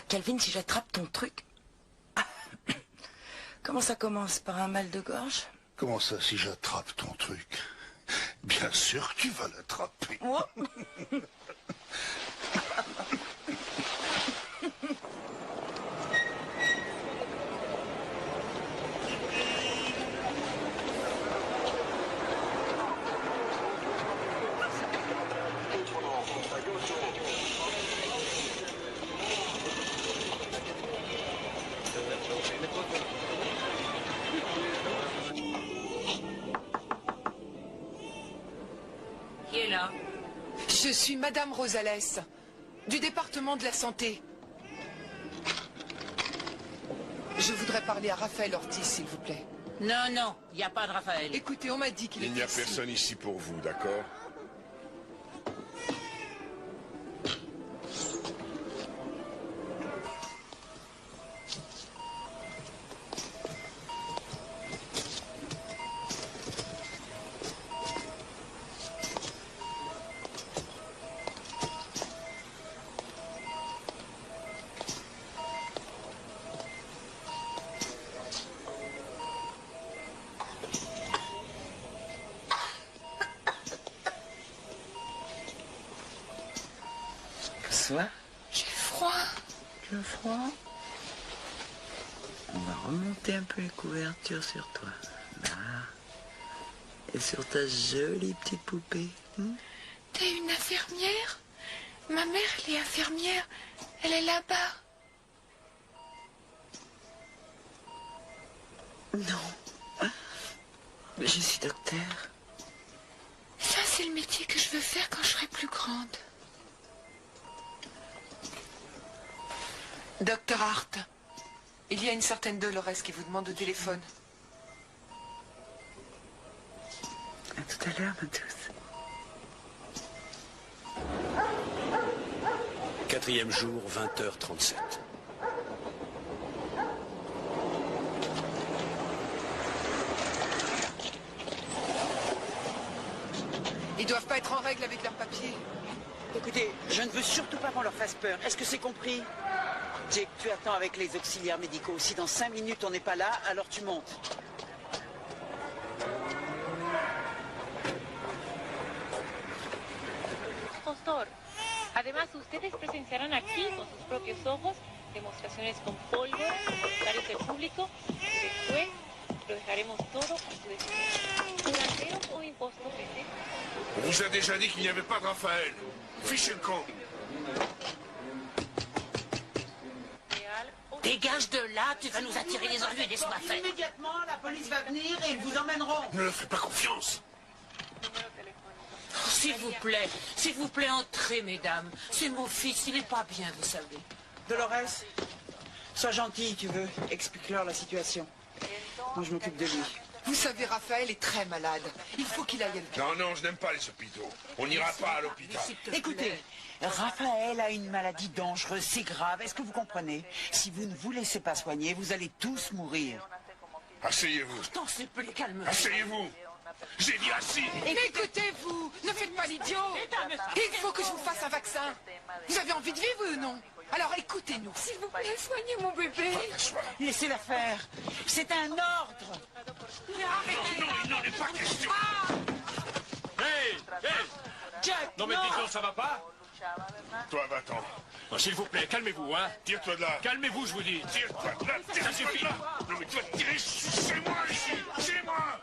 Calvin, si j'attrape ton truc... Comment ça commence? Par un mal de gorge? Comment ça, si j'attrape ton truc? Bien sûr que tu vas l'attraper. Qui est là? Je suis Madame Rosales, du département de la santé. Je voudrais parler à Raphaël Ortiz, s'il vous plaît. Non, non, il n'y a pas de Raphaël. Écoutez, on m'a dit qu'il Il n'y a était ici. personne ici pour vous, d'accord? Bonsoir. J'ai froid. Tu as froid? On va remonter un peu les couvertures sur toi. Là. Et sur ta jolie petite poupée. T'es une infirmière? Ma mère, elle est infirmière. Elle est là-bas. Non. Mais je suis docteur. Ça, c'est le métier que je veux faire quand je serai plus grande. Docteur Hart, il y a une certaine Dolores qui vous demande au téléphone. À tout à l'heure, ma douce. 4e jour, 20h37. Ils doivent pas être en règle avec leurs papiers. Écoutez, je ne veux surtout pas qu'on leur fasse peur. Est-ce que c'est compris? Jake, tu attends avec les auxiliaires médicaux. Si dans 5 minutes on n'est pas là, alors tu montes. Postor. Además, ustedes presenciarán aquí con sus propios ojos demostraciones con pólvora, comentarios del público y después lo dejaremos todo a su decisión. Curanderos o impostos, On vous a déjà dit qu'il n'y avait pas de Raphaël. Fichez le camp. Dégage de là, tu vas nous attirer les ennuis des soifs. Immédiatement, la police va venir et ils vous emmèneront. Ne leur faites pas confiance. Oh, s'il vous plaît, entrez, mesdames. C'est mon fils, il n'est pas bien, vous savez. Dolores, sois gentille, tu veux. Explique-leur la situation. Moi, je m'occupe de lui. Vous savez, Raphaël est très malade. Il faut qu'il aille à l'hôpital. Non, non, je n'aime pas les hôpitaux. On n'ira pas à l'hôpital. Écoutez, Raphaël a une maladie dangereuse, c'est grave. Est-ce que vous comprenez? Si vous ne vous laissez pas soigner, vous allez tous mourir. Asseyez-vous. T'en sais plus, calme. Asseyez-vous. J'ai dit assis. Écoutez-vous, ne faites pas l'idiot. Il faut que je vous fasse un vaccin. Vous avez envie de vivre ou non? Alors écoutez-nous. S'il vous plaît, soignez mon bébé. Laissez-la faire. C'est un ordre. Non, il n'en est pas question. Hey, hey. Jack, Non mais non. dis donc, ça va pas? Toi, va-t'en. Oh, s'il vous plaît, calmez-vous, hein. Tire-toi de là. Calmez-vous, je vous dis. Tire-toi de là. Ça suffit. Non, mais tu vas te tirer chez moi, ici. Chez moi.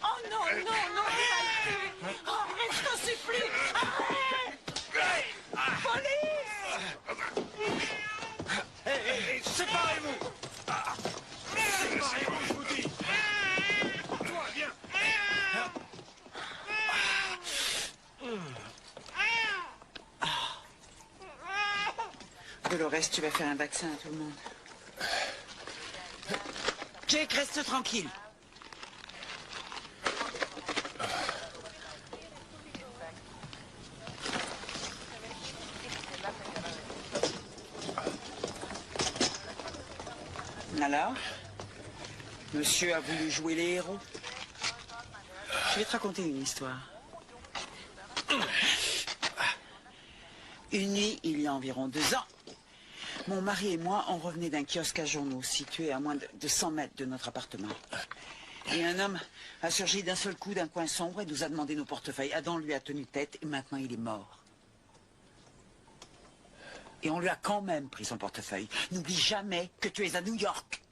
Oh non, non, non, oh, arrête, je t'en supplie. Arrête. Police. Hé, séparez-vous. Séparez-vous, je vous dis. Toi, viens. Dolores, tu vas faire un vaccin à tout le monde. Jake, reste tranquille. Alors, monsieur a voulu jouer les héros. Je vais te raconter une histoire. Une nuit, il y a environ 2 ans, mon mari et moi, on revenait d'un kiosque à journaux situé à moins de 100 mètres de notre appartement. Et un homme a surgi d'un seul coup d'un coin sombre et nous a demandé nos portefeuilles. Adam lui a tenu tête et maintenant il est mort. Et on lui a quand même pris son portefeuille. N'oublie jamais que tu es à New York.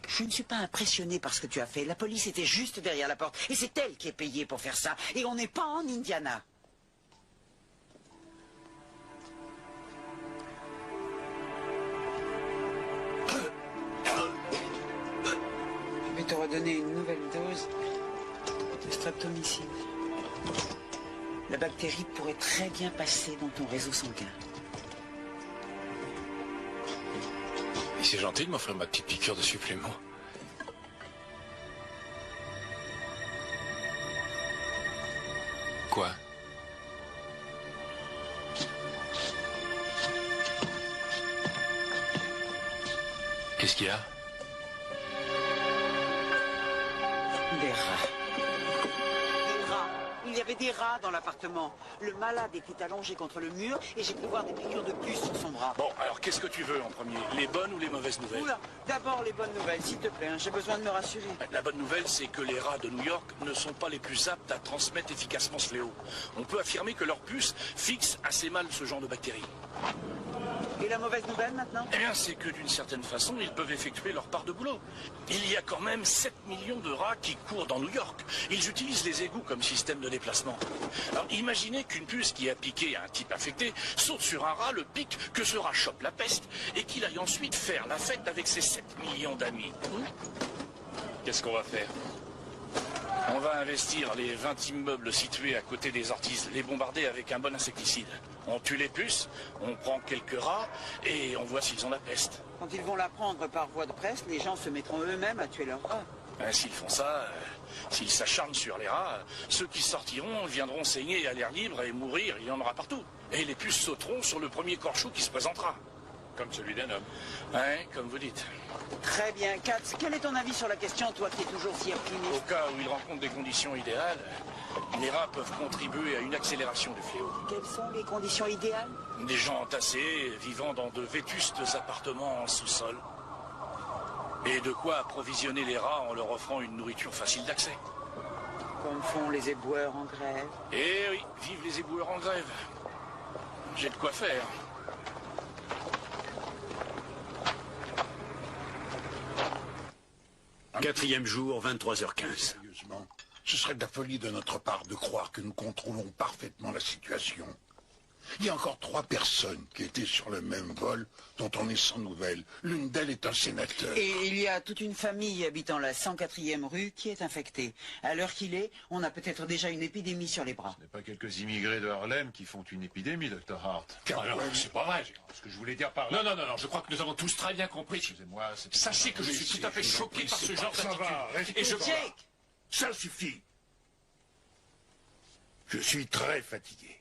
Je ne suis pas impressionné par ce que tu as fait. La police était juste derrière la porte. Et c'est elle qui est payée pour faire ça. Et on n'est pas en Indiana. Je vais te redonner une nouvelle dose de streptomycine. La bactérie pourrait très bien passer dans ton réseau sanguin. Et c'est gentil de m'offrir ma petite piqûre de supplément. Quoi? Qu'est-ce qu'il y a? Des rats. Des rats. Il y avait des rats dans l'appartement. Le malade était allongé contre le mur et j'ai pu voir des piqûres de puce sur son bras. Bon, alors qu'est-ce que tu veux en premier? Les bonnes ou les mauvaises nouvelles? Oula, d'abord les bonnes nouvelles, s'il te plaît. Hein, j'ai besoin de me rassurer. La bonne nouvelle, c'est que les rats de New York ne sont pas les plus aptes à transmettre efficacement ce fléau. On peut affirmer que leur puce fixe assez mal ce genre de bactéries. Et la mauvaise nouvelle maintenant? Eh bien, c'est que d'une certaine façon, ils peuvent effectuer leur part de boulot. Il y a quand même 7 millions de rats qui courent dans New York. Ils utilisent les égouts comme système de déplacement. Alors, imaginez qu'une puce qui a piqué un type infecté saute sur un rat, le pique, que ce rat chope la peste et qu'il aille ensuite faire la fête avec ses 7 millions d'amis. Qu'est-ce qu'on va faire? On va investir les 20 immeubles situés à côté des orties, les bombarder avec un bon insecticide. On tue les puces, on prend quelques rats et on voit s'ils ont la peste. Quand ils vont la prendre par voie de presse, les gens se mettront eux-mêmes à tuer leurs rats. S'ils font ça, s'ils s'acharnent sur les rats, ceux qui sortiront viendront saigner à l'air libre et mourir, il y en aura partout. Et les puces sauteront sur le premier corchou qui se présentera. Comme celui d'un homme. Ouais, comme vous dites. Très bien. Katz, quel est ton avis sur la question, toi qui es toujours si optimiste? Au cas où ils rencontrent des conditions idéales, les rats peuvent contribuer à une accélération du fléau. Quelles sont les conditions idéales? Des gens entassés, vivant dans de vétustes appartements en sous-sol. Et de quoi approvisionner les rats en leur offrant une nourriture facile d'accès. Comme font les éboueurs en grève. Eh oui, vive les éboueurs en grève. J'ai de quoi faire. Quatrième jour, 23h15. Sérieusement, ce serait de la folie de notre part de croire que nous contrôlons parfaitement la situation. Il y a encore 3 personnes qui étaient sur le même vol dont on est sans nouvelles. L'une d'elles est un sénateur. Et il y a toute une famille habitant la 104e rue qui est infectée. À l'heure qu'il est, on a peut-être déjà une épidémie sur les bras. Ce n'est pas quelques immigrés de Harlem qui font une épidémie, Dr. Hart. Ah non, c'est pas vrai. Ce que je voulais dire par là... Non, je crois que nous avons tous très bien compris. Excusez-moi, Sachez que je suis tout à fait choqué par ce genre d'attitude. Et Jake, ça suffit. Je suis très fatigué.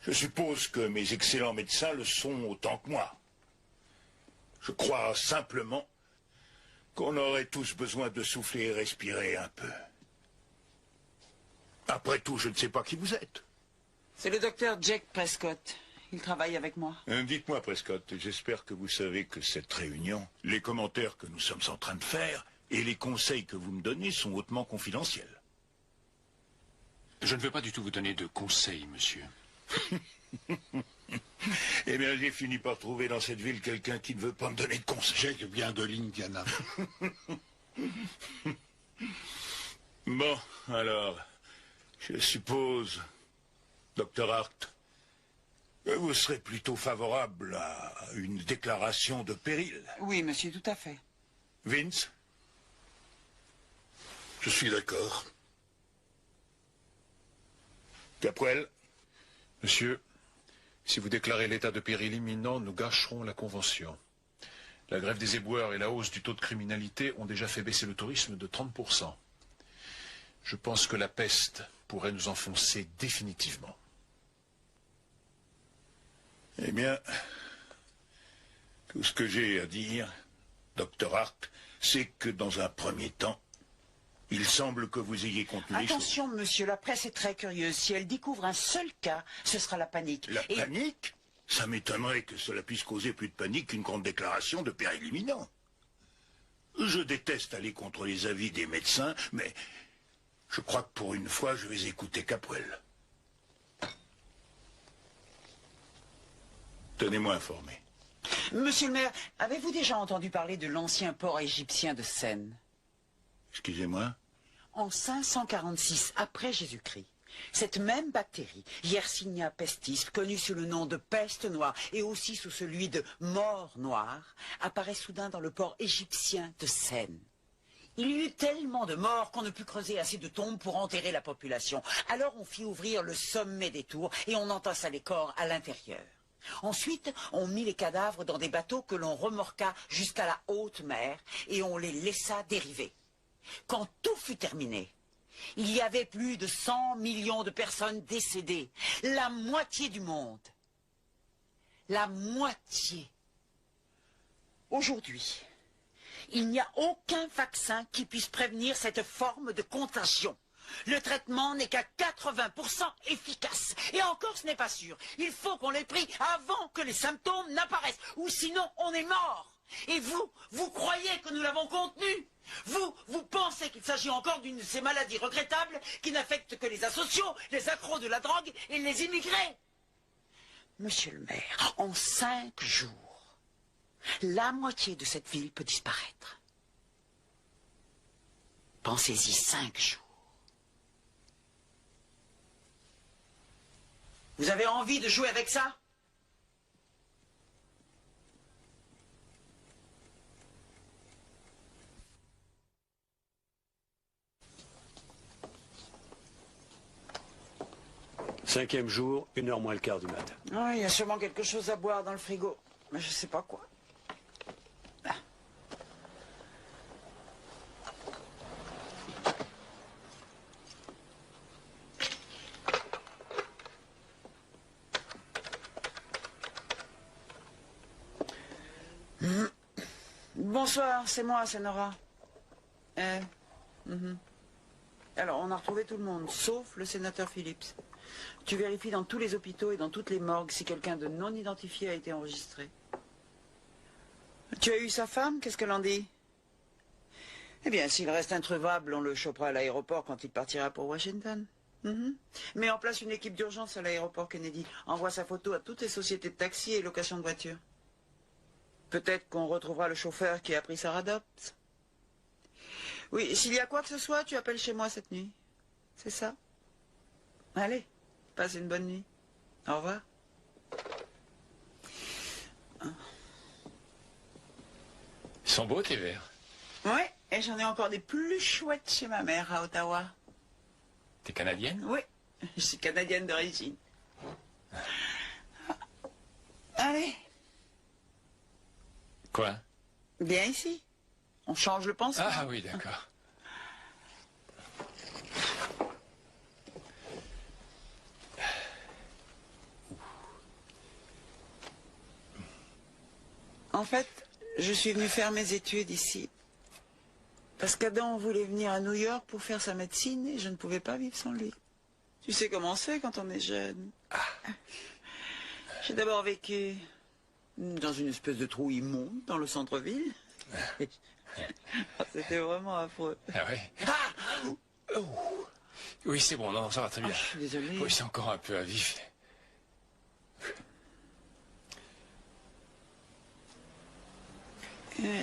Je suppose que mes excellents médecins le sont autant que moi. Je crois simplement qu'on aurait tous besoin de souffler et respirer un peu. Après tout, je ne sais pas qui vous êtes. C'est le docteur Jake Prescott. Il travaille avec moi. Dites-moi, Prescott, j'espère que vous savez que cette réunion, les commentaires que nous sommes en train de faire et les conseils que vous me donnez sont hautement confidentiels. Je ne veux pas du tout vous donner de conseils, monsieur. Eh bien, j'ai fini par trouver dans cette ville quelqu'un qui ne veut pas me donner de conseils. Jack vient de l'Indiana. Bon, alors, je suppose, Dr. Hart, que vous serez plutôt favorable à une déclaration de péril. Oui, monsieur, tout à fait. Vince? Je suis d'accord. Capwell? Monsieur, si vous déclarez l'état de péril imminent, nous gâcherons la convention. La grève des éboueurs et la hausse du taux de criminalité ont déjà fait baisser le tourisme de 30%. Je pense que la peste pourrait nous enfoncer définitivement. Eh bien, tout ce que j'ai à dire, Dr. Hart, c'est que dans un premier temps, il semble que vous ayez contenu les choses. Attention, monsieur, la presse est très curieuse. Si elle découvre un seul cas, ce sera la panique. La panique? Ça m'étonnerait que cela puisse causer plus de panique qu'une grande déclaration de péril imminent. Je déteste aller contre les avis des médecins, mais je crois que pour une fois, je vais écouter Capwell. Tenez-moi informé. Monsieur le maire, avez-vous déjà entendu parler de l'ancien port égyptien de Sène? Excusez-moi? En 546 après Jésus-Christ, cette même bactérie, Yersinia pestis, connue sous le nom de peste noire et aussi sous celui de mort noire, apparaît soudain dans le port égyptien de Sène. Il y eut tellement de morts qu'on ne put creuser assez de tombes pour enterrer la population. Alors on fit ouvrir le sommet des tours et on entassa les corps à l'intérieur. Ensuite, on mit les cadavres dans des bateaux que l'on remorqua jusqu'à la haute mer et on les laissa dériver. Quand tout fut terminé, il y avait plus de 100 millions de personnes décédées, la moitié du monde. La moitié. Aujourd'hui, il n'y a aucun vaccin qui puisse prévenir cette forme de contagion. Le traitement n'est qu'à 80% efficace. Et encore, ce n'est pas sûr. Il faut qu'on l'ait pris avant que les symptômes n'apparaissent. Ou sinon, on est mort. Et vous croyez que nous l'avons contenu? Vous pensez qu'il s'agit encore d'une de ces maladies regrettables qui n'affectent que les asociaux, les accros de la drogue et les immigrés? Monsieur le maire, en 5 jours, la moitié de cette ville peut disparaître. Pensez-y, 5 jours. Vous avez envie de jouer avec ça? Cinquième jour, 1h moins le quart du matin. Ah, il y a sûrement quelque chose à boire dans le frigo, mais je sais pas quoi. Bonsoir, c'est moi, c'est Nora. Alors, on a retrouvé tout le monde, sauf le sénateur Phillips. Tu vérifies dans tous les hôpitaux et dans toutes les morgues si quelqu'un de non identifié a été enregistré. Tu as eu sa femme? Qu'est-ce qu'elle en dit? Eh bien, s'il reste introuvable, on le chopera à l'aéroport quand il partira pour Washington. Mets en place une équipe d'urgence à l'aéroport Kennedy. Envoie sa photo à toutes les sociétés de taxi et location de voitures. Peut-être qu'on retrouvera le chauffeur qui a pris Sarah Dobbs. Oui, s'il y a quoi que ce soit, tu appelles chez moi cette nuit. C'est ça? Allez, passe une bonne nuit. Au revoir. Ils sont beaux, tes verres. Oui, et j'en ai encore des plus chouettes chez ma mère à Ottawa. T'es canadienne? Oui, je suis canadienne d'origine. Allez. Quoi? Viens ici. On change le pansement. Ah oui, d'accord. En fait, je suis venue faire mes études ici. Parce qu'Adam voulait venir à New York pour faire sa médecine et je ne pouvais pas vivre sans lui. Tu sais comment c'est quand on est jeune. J'ai d'abord vécu dans une espèce de trou immonde dans le centre-ville. C'était vraiment affreux. Ah ouais? Oui, c'est bon, non, ça va très bien. Je suis désolée. Oui, c'est encore un peu à vif.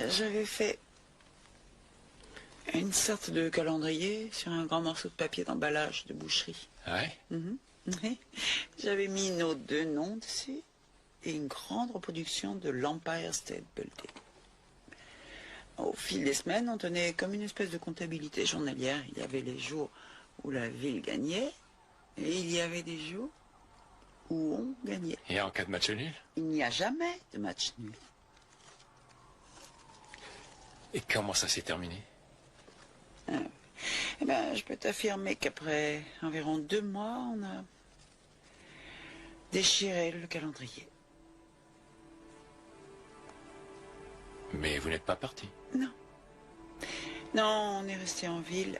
J'avais fait une sorte de calendrier sur un grand morceau de papier d'emballage de boucherie. Ouais? Oui. J'avais mis nos 2 noms dessus et une grande reproduction de l'Empire State Building. Au fil des semaines, on tenait comme une espèce de comptabilité journalière. Il y avait les jours où la ville gagnait et il y avait des jours où on gagnait. Et en cas de match nul? Il n'y a jamais de match nul. Et comment ça s'est terminé? Eh ben, je peux t'affirmer qu'après environ 2 mois, on a déchiré le calendrier. Mais vous n'êtes pas parti? Non. Non, on est resté en ville.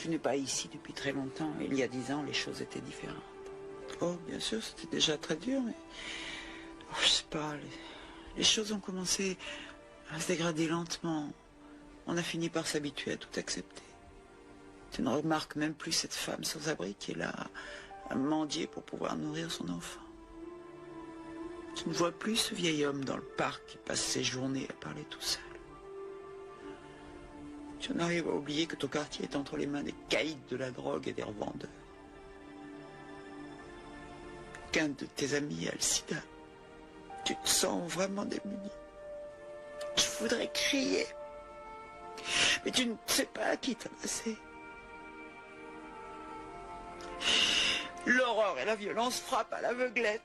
Je n'ai pas ici depuis très longtemps. Il y a 10 ans, les choses étaient différentes. Oh, bien sûr, c'était déjà très dur, mais... Oh, je sais pas, les choses ont commencé à se dégrader lentement. On a fini par s'habituer à tout accepter. Tu ne remarques même plus cette femme sans abri qui est là à mendier pour pouvoir nourrir son enfant. Tu ne vois plus ce vieil homme dans le parc qui passe ses journées à parler tout seul. Tu en arrives à oublier que ton quartier est entre les mains des caïds de la drogue et des revendeurs. Qu'un de tes amis a le sida. Tu te sens vraiment démuni. Je voudrais crier. Mais tu ne sais pas à qui t'adresser. L'horreur et la violence frappent à l'aveuglette.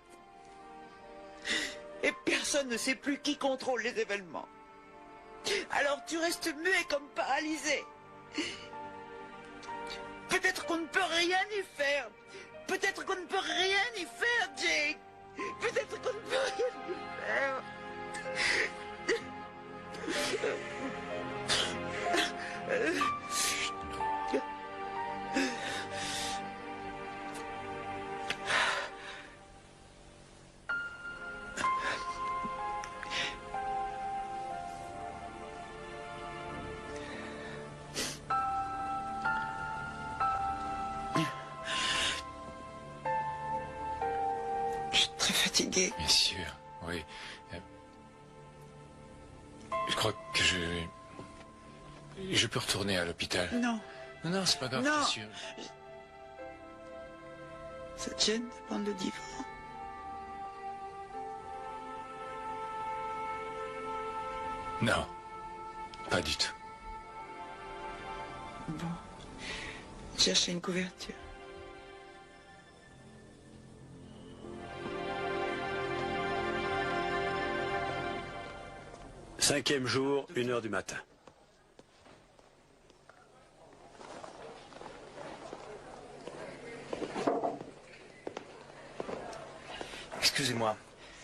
Et personne ne sait plus qui contrôle les événements. Alors tu restes muet comme paralysé. Peut-être qu'on ne peut rien y faire. Peut-être qu'on ne peut rien y faire, Jake. Peut-être qu'on ne peut rien y faire. Je suis très fatiguée. Bien sûr, oui. Je crois que je peux retourner à l'hôpital. Non. Non, non, c'est pas grave, Non. bien sûr. Ça te gêne de prendre le divan? Non, pas du tout. Bon. Chercher une couverture. Cinquième jour, 1h du matin. Excusez-moi.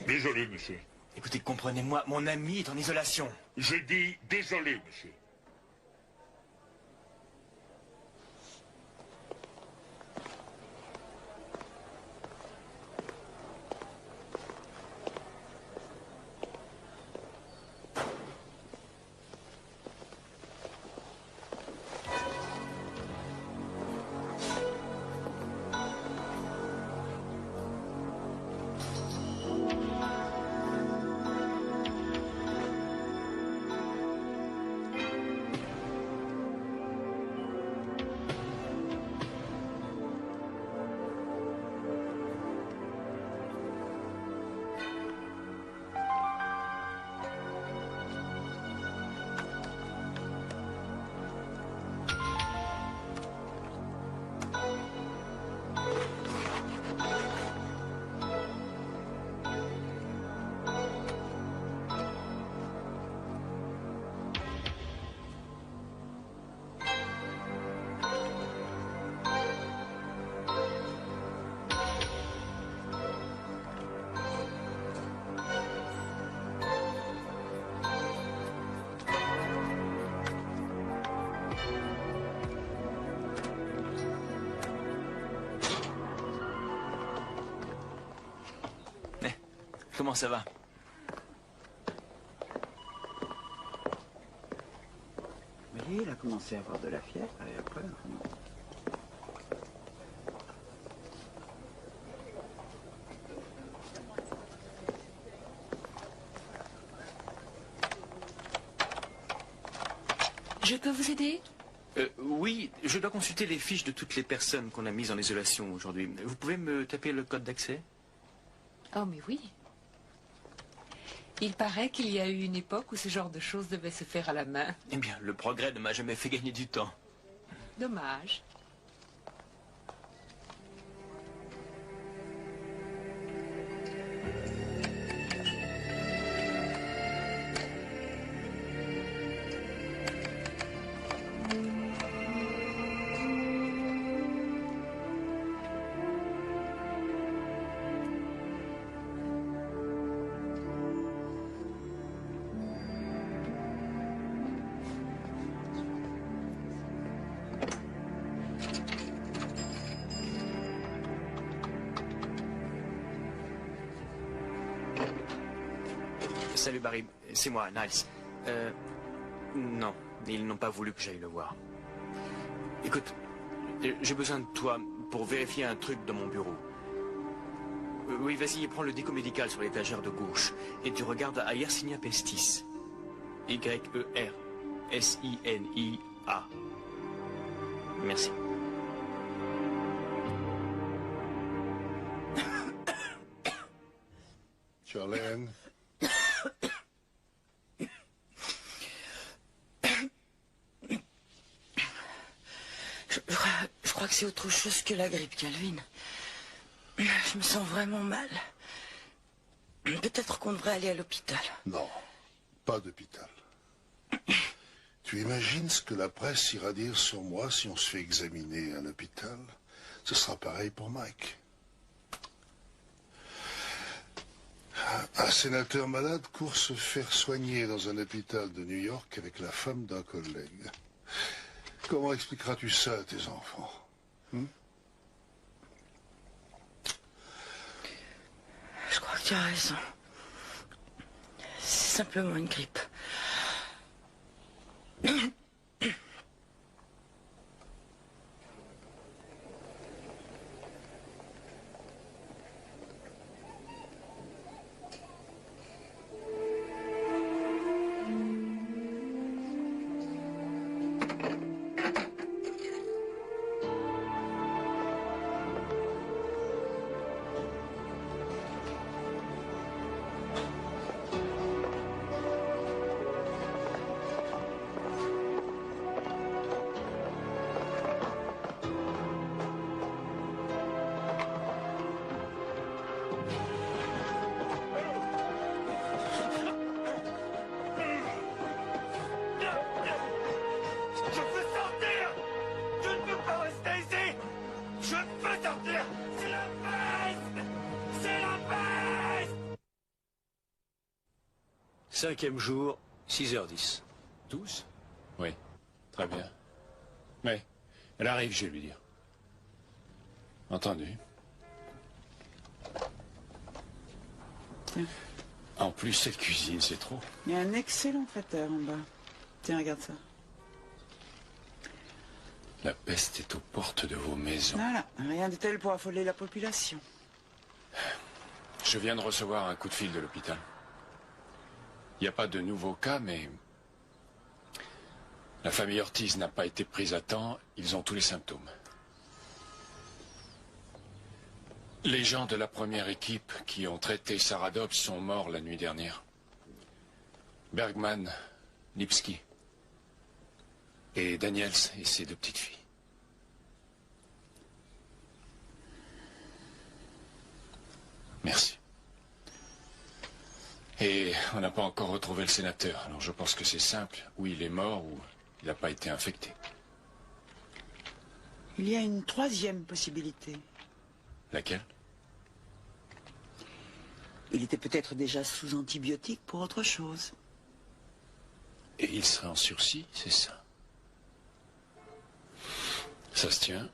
Désolé, monsieur. Écoutez, comprenez-moi, mon ami est en isolation. J'ai dit désolé, monsieur. Comment ça va? Oui, il a commencé à avoir de la fièvre et après... Je peux vous aider? Oui, je dois consulter les fiches de toutes les personnes qu'on a mises en isolation aujourd'hui. Vous pouvez me taper le code d'accès? Oh, mais oui. Il paraît qu'il y a eu une époque où ce genre de choses devait se faire à la main. Eh bien, le progrès ne m'a jamais fait gagner du temps. Dommage. Salut Barry, c'est moi, Niles. Non, ils n'ont pas voulu que j'aille le voir. Écoute, j'ai besoin de toi pour vérifier un truc dans mon bureau. Oui, vas-y, prends le déco médical sur l'étagère de gauche et tu regardes à Yersinia pestis. Y-E-R-S-I-N-I-A. Merci. Charlène. Je crois que c'est autre chose que la grippe, Calvin. Je me sens vraiment mal. Peut-être qu'on devrait aller à l'hôpital. Non, pas d'hôpital. Tu imagines ce que la presse ira dire sur moi si on se fait examiner à un hôpital? Ce sera pareil pour Mike. Un sénateur malade court se faire soigner dans un hôpital de New York avec la femme d'un collègue. Comment expliqueras-tu ça à tes enfants? Je crois que tu as raison. C'est simplement une grippe. Cinquième jour, 6h10. 12? Oui, très bien. Mais elle arrive, je vais lui dire. Entendu. En plus, cette cuisine, c'est trop. Il y a un excellent traiteur en bas. Tiens, regarde ça. La peste est aux portes de vos maisons. Voilà, rien de tel pour affoler la population. Je viens de recevoir un coup de fil de l'hôpital. Il n'y a pas de nouveaux cas, mais la famille Ortiz n'a pas été prise à temps. Ils ont tous les symptômes. Les gens de la première équipe qui ont traité Sarah Dobbs sont morts la nuit dernière. Bergman, Lipski et Daniels et ses deux petites filles. Merci. Et on n'a pas encore retrouvé le sénateur. Alors je pense que c'est simple. Ou il est mort, ou il n'a pas été infecté. Il y a une troisième possibilité. Laquelle? Il était peut-être déjà sous antibiotiques pour autre chose. Et il serait en sursis, c'est ça? Ça se tient.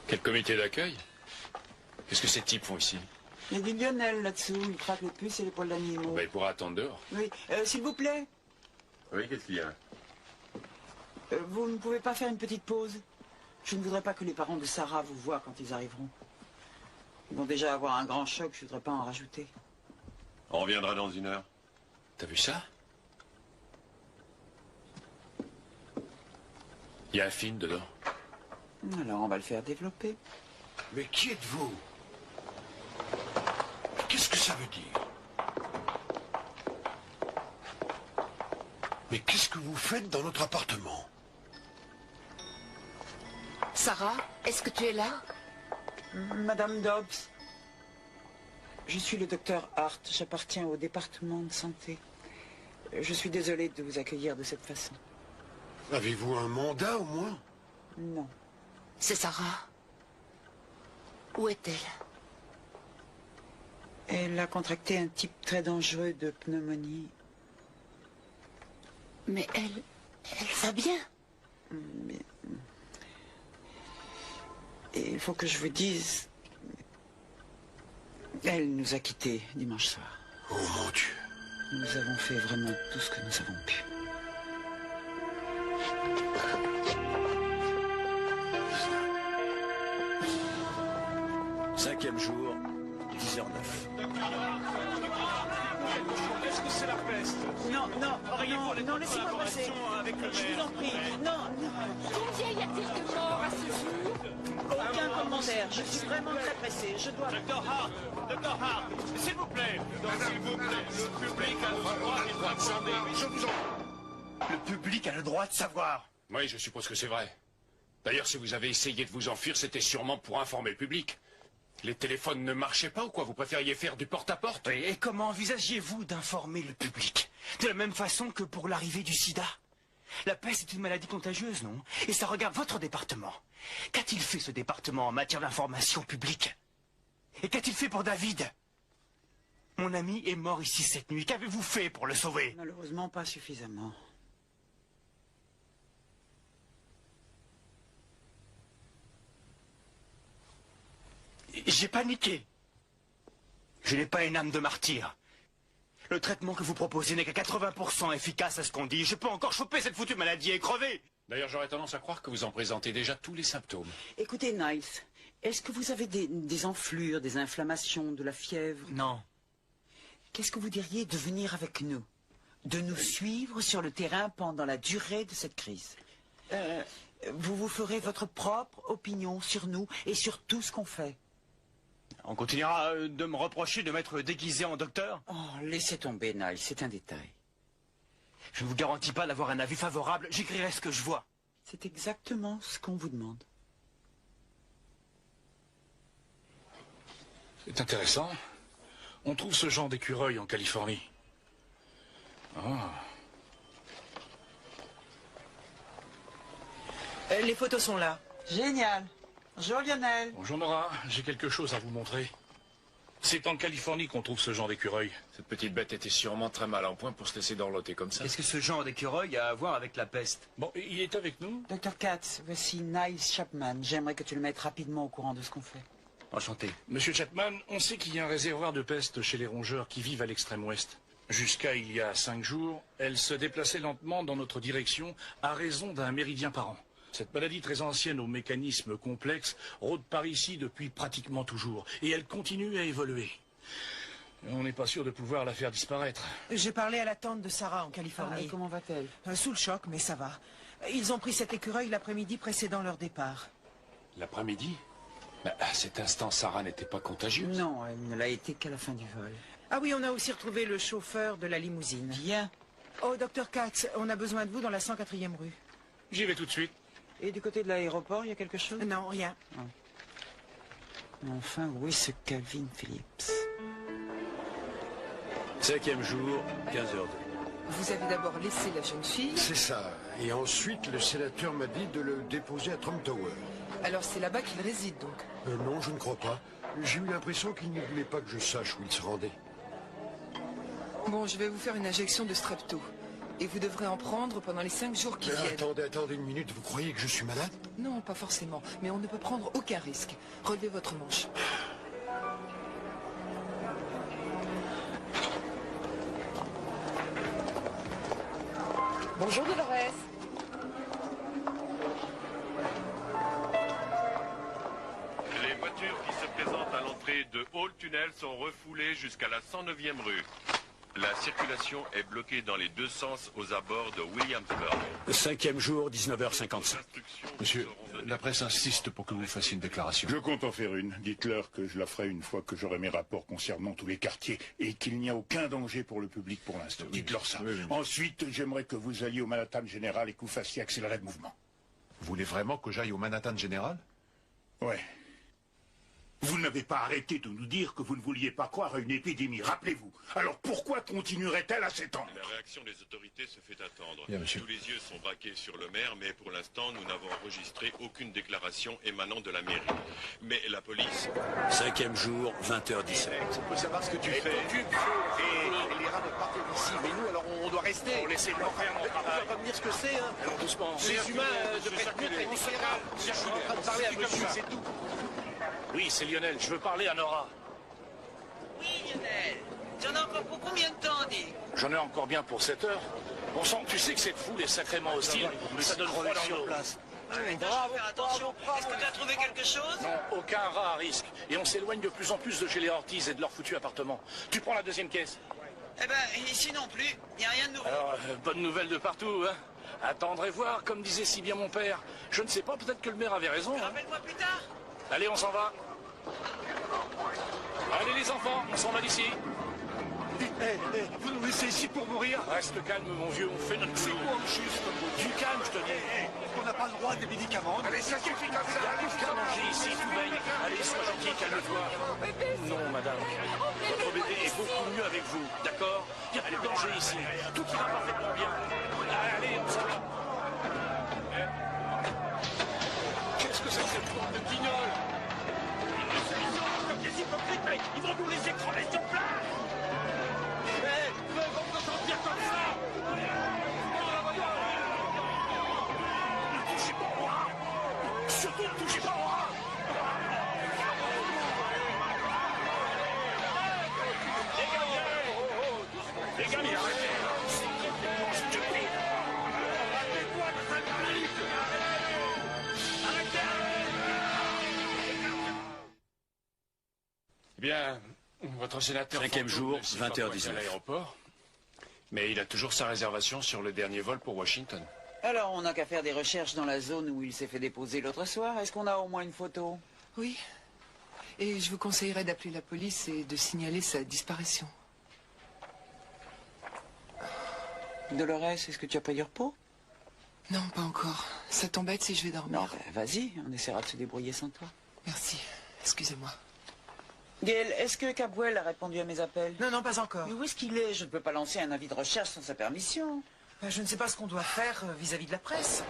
Quel comité d'accueil? Qu'est-ce que ces types font ici? Il y a du Lionel là-dessous, il traque les puces et les poils d'animaux. Ben, il pourra attendre dehors. Oui, s'il vous plaît, Oui, qu'est-ce qu'il y a? vous ne pouvez pas faire une petite pause? Je ne voudrais pas que les parents de Sarah vous voient quand ils arriveront. Ils vont déjà avoir un grand choc, je ne voudrais pas en rajouter. On reviendra dans 1 heure. T'as vu ça? Il y a un film dedans. Alors on va le faire développer. Mais qui êtes-vous? Qu'est-ce que ça veut dire? Mais qu'est-ce que vous faites dans notre appartement? Sarah, est-ce que tu es là? Madame Dobbs, je suis le docteur Hart, j'appartiens au département de santé. Je suis désolée de vous accueillir de cette façon. Avez-vous un mandat au moins? Non. C'est Sarah. Où est-elle? Elle a contracté un type très dangereux de pneumonie. Mais elle va bien. Mais... Et il faut que je vous dise... Elle nous a quittés dimanche soir. Oh mon Dieu. Nous avons fait vraiment tout ce que nous avons pu. Cinquième jour, 10h09. Est-ce que c'est la peste? Non, laissez-moi passer. Je vous en prie. Non. Combien y a-t-il de morts à ce jour? Aucun commentaire. Je suis vraiment très pressé. Je dois... Docteur Hart, s'il vous plaît. S'il vous plaît, le public a le droit de savoir. Je vous en... Le public a le droit de savoir. Oui, je suppose que c'est vrai. D'ailleurs, si vous avez essayé de vous enfuir, c'était sûrement pour informer le public. Les téléphones ne marchaient pas ou quoi? Vous préfériez faire du porte-à-porte? Et comment envisagez-vous d'informer le public? De la même façon que pour l'arrivée du sida. La peste est une maladie contagieuse, non? Et ça regarde votre département. Qu'a-t-il fait ce département en matière d'information publique? Et qu'a-t-il fait pour David? Mon ami est mort ici cette nuit. Qu'avez-vous fait pour le sauver? Malheureusement, pas suffisamment. J'ai paniqué. Je n'ai pas une âme de martyr. Le traitement que vous proposez n'est qu'à 80% efficace à ce qu'on dit. Je peux encore choper cette foutue maladie et crever. D'ailleurs, j'aurais tendance à croire que vous en présentez déjà tous les symptômes. Écoutez, Niles, est-ce que vous avez des enflures, des inflammations, de la fièvre? Non. Qu'est-ce que vous diriez de venir avec nous? De nous suivre sur le terrain pendant la durée de cette crise? Vous vous ferez votre propre opinion sur nous et sur tout ce qu'on fait. On continuera de me reprocher de m'être déguisé en docteur? Oh, laissez tomber, Niles, c'est un détail. Je ne vous garantis pas d'avoir un avis favorable. J'écrirai ce que je vois. C'est exactement ce qu'on vous demande. C'est intéressant. On trouve ce genre d'écureuil en Californie. Les photos sont là. Génial. Bonjour Lionel. Bonjour Nora, j'ai quelque chose à vous montrer. C'est en Californie qu'on trouve ce genre d'écureuil. Cette petite bête était sûrement très mal en point pour se laisser dorloter comme ça. Qu'est-ce que ce genre d'écureuil a à voir avec la peste? Bon, il est avec nous. Dr. Katz, voici Niles Chapman. J'aimerais que tu le mettes rapidement au courant de ce qu'on fait. Enchanté. Monsieur Chapman, on sait qu'il y a un réservoir de peste chez les rongeurs qui vivent à l'extrême ouest. Jusqu'à il y a 5 jours, elle se déplaçait lentement dans notre direction à raison d'un méridien par an. Cette maladie très ancienne aux mécanismes complexes rôde par ici depuis pratiquement toujours. Et elle continue à évoluer. On n'est pas sûr de pouvoir la faire disparaître. J'ai parlé à la tante de Sarah en Californie. Comment va-t-elle? Sous le choc, mais ça va. Ils ont pris cet écureuil l'après-midi précédant leur départ. L'après-midi? À cet instant, Sarah n'était pas contagieuse. Non, elle ne l'a été qu'à la fin du vol. Ah oui, on a aussi retrouvé le chauffeur de la limousine. Bien. Oh, Dr. Katz, on a besoin de vous dans la 104e rue. J'y vais tout de suite. Et du côté de l'aéroport, il y a quelque chose? Non, rien. Mais enfin, où est ce Calvin Phillips? 5e jour, 15h02. Vous avez d'abord laissé la jeune fille? C'est ça. Et ensuite, le sénateur m'a dit de le déposer à Trump Tower. Alors c'est là-bas qu'il réside, donc? Non, je ne crois pas. J'ai eu l'impression qu'il ne voulait pas que je sache où il se rendait. Bon, je vais vous faire une injection de strepto. Et vous devrez en prendre pendant les 5 jours qui viennent. Attendez une minute. Vous croyez que je suis malade? Non, pas forcément. Mais on ne peut prendre aucun risque. Relevez votre manche. Bonjour Dolores. principales sont refoulées jusqu'à la 109e rue. La circulation est bloquée dans les deux sens aux abords de Williamsburg. 5e jour, 19h55. Monsieur, la presse insiste pour que vous fassiez une déclaration. Je compte en faire une. Dites-leur que je la ferai une fois que j'aurai mes rapports concernant tous les quartiers et qu'il n'y a aucun danger pour le public pour l'instant. Dites-leur ça. Ensuite, j'aimerais que vous alliez au Manhattan Général et que vous fassiez accélérer le mouvement. Vous voulez vraiment que j'aille au Manhattan Général? Ouais. Vous n'avez pas arrêté de nous dire que vous ne vouliez pas croire à une épidémie, rappelez-vous. Alors pourquoi continuerait-elle à s'étendre? La réaction des autorités se fait attendre. Bien, monsieur. Tous les yeux sont braqués sur le maire, mais pour l'instant, nous n'avons enregistré aucune déclaration émanant de la mairie. Mais la police... 5e jour, 20h17. Il faut savoir ce que tu fais. Et les rats ne partent d'ici. Mais nous, alors, on doit rester. On laisse leur faire mon travail. Tu vas pas me dire ce que c'est, hein. Allons doucement. Les humains de prévenir et je suis en train de parler à monsieur, c'est tout. Oui, c'est Lionel. Je veux parler à Nora. Oui, Lionel. J'en ai encore pour combien de temps, dis? J'en ai encore bien pour 7 heures. Bon sang, tu sais que cette foule est sacrément hostile. Ça donne froid dans le dos. Bravo, faire attention. Est-ce que tu as trouvé quelque chose? Non, aucun rat à risque. Et on s'éloigne de plus en plus de chez les Ortiz et de leur foutu appartement. Tu prends la deuxième caisse. Eh ben, ici non plus. Il n'y a rien de nouveau. Alors, bonne nouvelle de partout, hein. Attendre et voir, comme disait si bien mon père. Je ne sais pas, peut-être que le maire avait raison. Hein. Rappelle-moi plus tard. Allez, on s'en va. Allez les enfants, on s'en va d'ici. Vous nous laissez ici pour mourir? Reste calme mon vieux, on fait notre boulot. Juste. Du calme, je te dis. On n'a pas le droit des médicaments. Allez, ça suffit comme ça. Il y a plus qu'à manger ici, tout baigne. Allez, sois gentil, calme-toi. Non, madame. Votre bébé est beaucoup mieux avec vous, d'accord? Il n'y a plus de danger ici. Tout ira parfaitement bien. Allez, on s'en va. Qu'est-ce que c'est que cette bande de guignols? Comme des hypocrites, mec. Ils vont nous laisser crever sur place. On peut s'en dire comme ça. Ne touchez pas au rat. Surtout ne touchez pas au rat. Les gars, mais arrêtez. C'est complètement stupide. Arrêtez-moi de cette panique. Arrêtez. Eh bien, votre sénateur... 5e jour, 20h19. à l'aéroport, mais il a toujours sa réservation sur le dernier vol pour Washington. Alors, on n'a qu'à faire des recherches dans la zone où il s'est fait déposer l'autre soir. Est-ce qu'on a au moins une photo? Oui. Et je vous conseillerais d'appeler la police et de signaler sa disparition. Dolores, est-ce que tu as pris du repos? Non, pas encore. Ça t'embête si je vais dormir? Non, vas-y, on essaiera de se débrouiller sans toi. Merci. Excusez-moi. Gail, est-ce que Cabwell a répondu à mes appels? Non, non, pas encore. Mais où est-ce qu'il est? Je ne peux pas lancer un avis de recherche sans sa permission. Je ne sais pas ce qu'on doit faire vis-à-vis de la presse.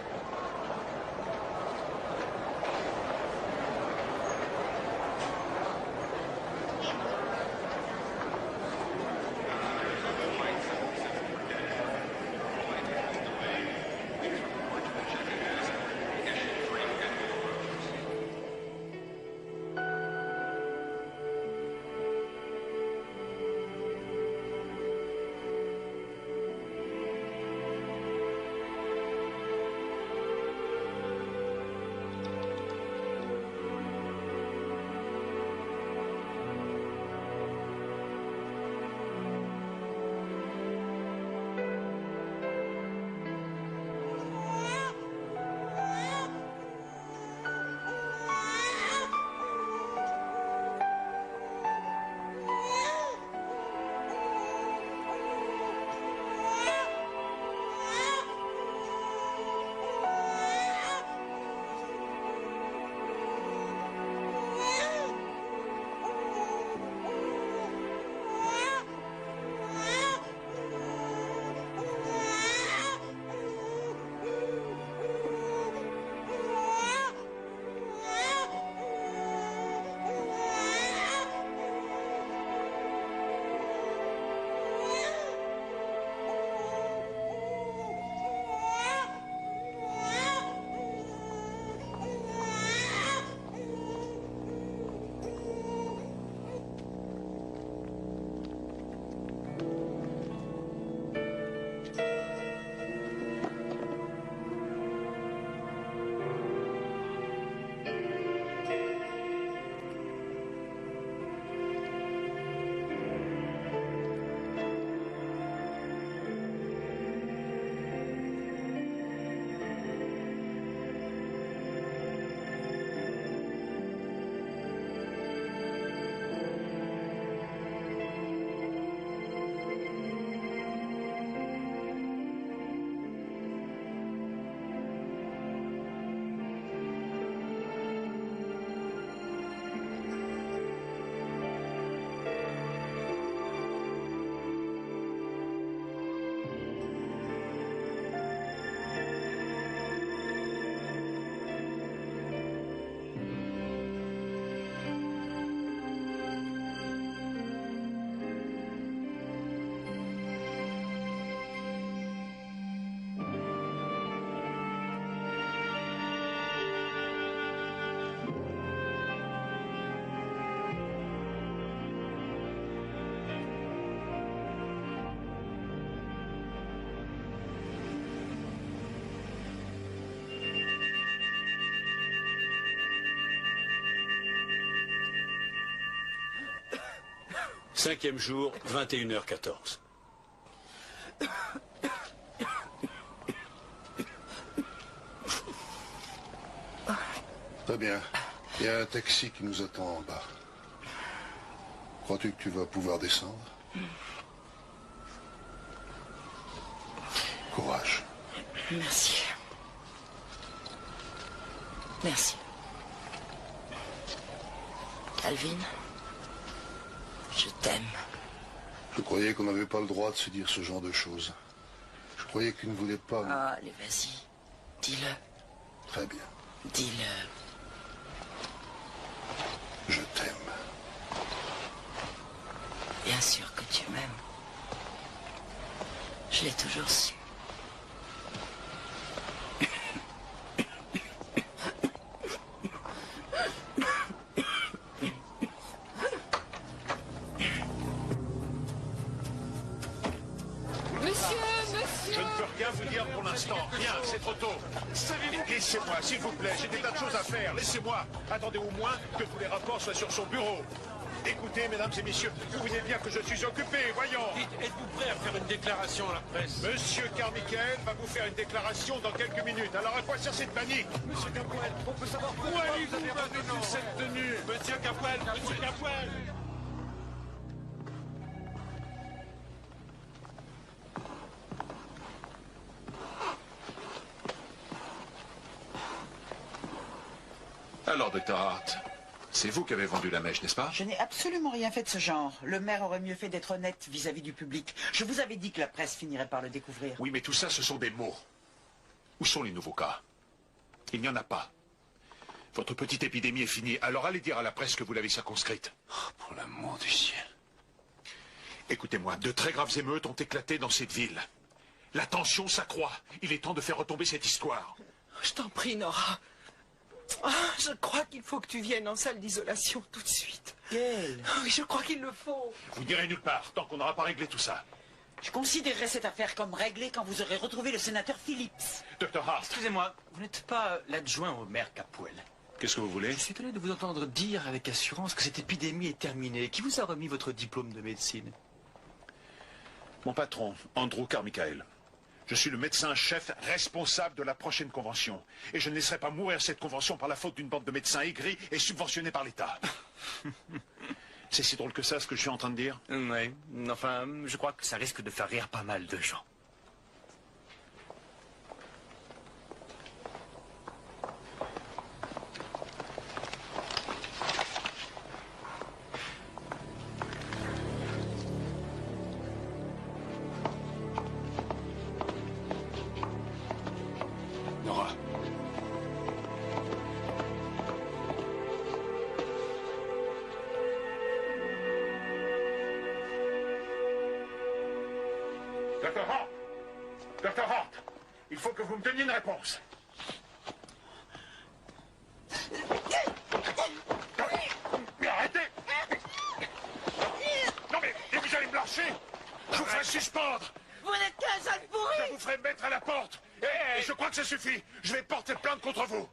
5e jour, 21h14. Très bien. Il y a un taxi qui nous attend en bas. Crois-tu que tu vas pouvoir descendre? Courage. Merci. Merci. Alvin, je t'aime. Je croyais qu'on n'avait pas le droit de se dire ce genre de choses. Je croyais que tu ne voulais pas... Ah, allez, vas-y. Dis-le. Très bien. Dis-le. Je t'aime. Bien sûr que tu m'aimes. Je l'ai toujours su. Je ne peux rien vous dire pour l'instant. Rien, c'est trop tôt. Laissez-moi, s'il vous plaît, j'ai des tas de choses à faire. Laissez-moi. Attendez au moins que tous les rapports soient sur son bureau. Écoutez, mesdames et messieurs, vous voyez bien que je suis occupé, voyons. Êtes-vous prêt à faire une déclaration à la presse? Monsieur Carmichael va vous faire une déclaration dans quelques minutes. Alors à quoi sert cette panique? Monsieur Capwell, on peut savoir où allez-vous maintenant cette tenue? Monsieur Capwell, monsieur Capwell. Alors, Dr. Hart, c'est vous qui avez vendu la mèche, n'est-ce pas? Je n'ai absolument rien fait de ce genre. Le maire aurait mieux fait d'être honnête vis-à-vis du public. Je vous avais dit que la presse finirait par le découvrir. Oui, mais tout ça, ce sont des mots. Où sont les nouveaux cas? Il n'y en a pas. Votre petite épidémie est finie, alors allez dire à la presse que vous l'avez circonscrite. Oh, pour l'amour du ciel. Écoutez-moi, de très graves émeutes ont éclaté dans cette ville. La tension s'accroît. Il est temps de faire retomber cette histoire. Je t'en prie, Nora. Ah, je crois qu'il faut que tu viennes en salle d'isolation tout de suite. Gail. Oui, je crois qu'il le faut. Vous n'irez nulle part tant qu'on n'aura pas réglé tout ça. Je considérerai cette affaire comme réglée quand vous aurez retrouvé le sénateur Phillips. Dr. Hart. Excusez-moi, vous n'êtes pas l'adjoint au maire Capwell? Qu'est-ce que vous voulez? Je suis étonné de vous entendre dire avec assurance que cette épidémie est terminée. Qui vous a remis votre diplôme de médecine? Mon patron, Andrew Carmichael. Je suis le médecin-chef responsable de la prochaine convention. Et je ne laisserai pas mourir cette convention par la faute d'une bande de médecins aigris et subventionnés par l'État. C'est si drôle que ça, ce que je suis en train de dire? Oui, enfin, je crois que ça risque de faire rire pas mal de gens. Nora. Dr. Hart! Dr. Hart! Il faut que vous me donniez une réponse. Mais arrêtez! Non mais vous allez me lâcher! Je vous ferai suspendre! Vous n'êtes qu'un sale pourri! Je vous ferai mettre à la porte! Et je crois que ça suffit! Je vais porter plainte contre vous!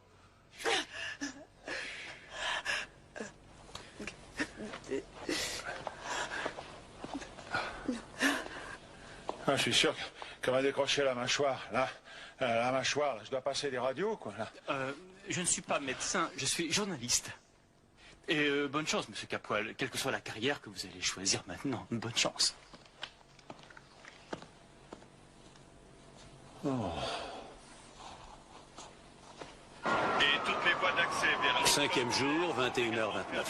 Ah, je suis sûr qu'elle m'a décroché la mâchoire, là. La mâchoire, là. Je dois passer des radios, quoi, là. Je ne suis pas médecin, je suis journaliste. Et bonne chance, monsieur Capwell, quelle que soit la carrière que vous allez choisir maintenant. Bonne chance. Et toutes les voies d'accès vers... 5e jour, 21h29.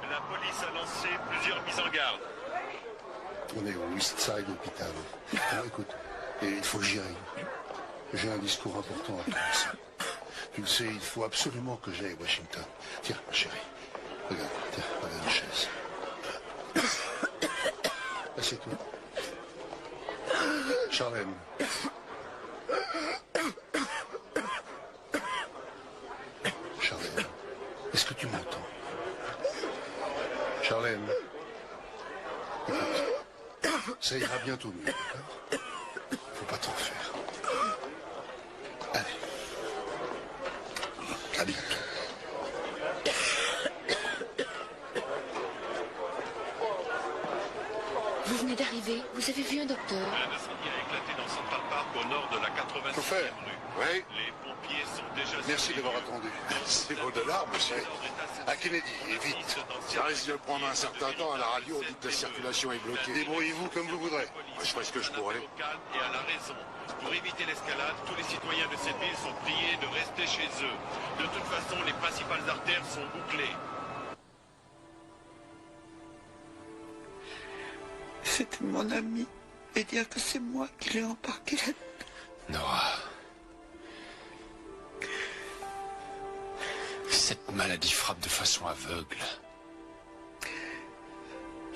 La police a lancé plusieurs mises en garde. On est au East Side Hospital. Alors, écoute, il faut que j'y aille. J'ai un discours important à prononcer. Tu le sais, il faut absolument que j'aille à Washington. Tiens, ma chérie, regarde, tiens, regarde une chaise. Assieds-toi. Charlène. Charlène, est-ce que tu m'entends? Charlène. Écoute. Ça ira bientôt mieux, d'accord? Faut pas trop faire. Allez. À bientôt. arrivé? Vous avez vu un docteur? Un incendie a éclaté dans Central Park au nord de la 86e rue. Oui. Les pompiers sont déjà... Merci d'avoir attendu. C'est vos dollars, monsieur. À Kennedy, et vite. Ça risque de prendre un certain temps à la radio, on dit que la circulation est bloquée. Débrouillez-vous comme vous voudrez. Moi, je ferai ce que je pourrai. Et à la raison. Pour éviter l'escalade, tous les citoyens de cette ville sont priés de rester chez eux. De toute façon, les principales artères sont bouclées. C'était mon ami. Et dire que c'est moi qui l'ai embarqué là-dedans. Nora. Cette maladie frappe de façon aveugle.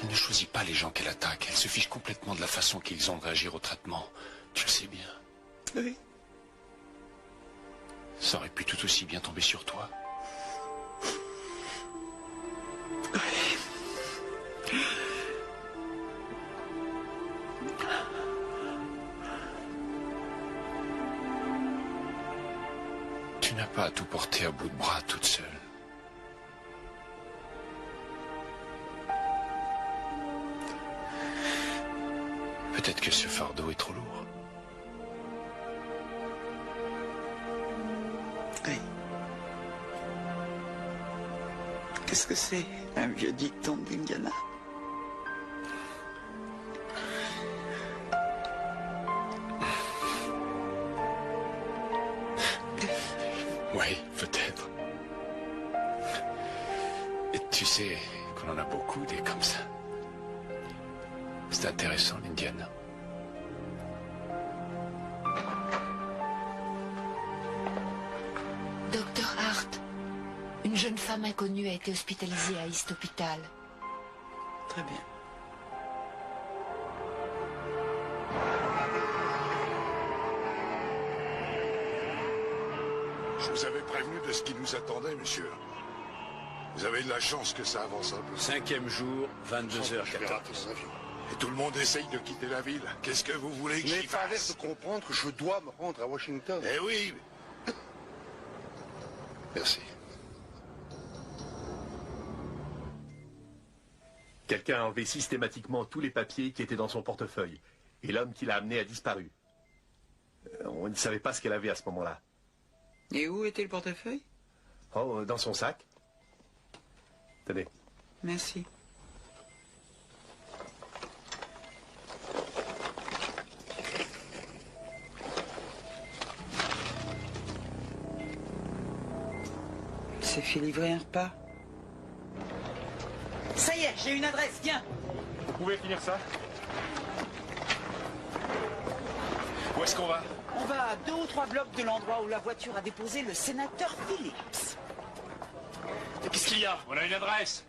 Elle ne choisit pas les gens qu'elle attaque. Elle se fiche complètement de la façon qu'ils ont de réagir au traitement. Tu le sais bien. Oui. Ça aurait pu tout aussi bien tomber sur toi. Tu n'as pas à tout porter à bout de bras toute seule. Peut-être que ce fardeau est trop lourd. Oui. Qu'est-ce que c'est, un vieux dicton d'Indiana? Oui, peut-être. Et tu sais qu'on en a beaucoup des comme ça. C'est intéressant, l'Indiana. Docteur Hart, une jeune femme inconnue a été hospitalisée à East Hospital. Très bien. Je vous avais prévenu de ce qui nous attendait, monsieur. Vous avez de la chance que ça avance un peu. 5e jour, 22h14. Et tout le monde essaye de quitter la ville. Qu'est-ce que vous voulez que j'y fasse? l'air de comprendre que je dois me rendre à Washington. Eh oui. Merci. Quelqu'un a enlevé systématiquement tous les papiers qui étaient dans son portefeuille. Et l'homme qui l'a amené a disparu. On ne savait pas ce qu'elle avait à ce moment-là. Et où était le portefeuille? Oh, dans son sac. Tenez. Merci. C'est fait livrer un repas. Ça y est, j'ai une adresse, viens. Vous pouvez finir ça? Où est-ce qu'on va? On va à 2 ou 3 blocs de l'endroit où la voiture a déposé le sénateur Phillips. Qu'est-ce qu'il y a? On a une adresse.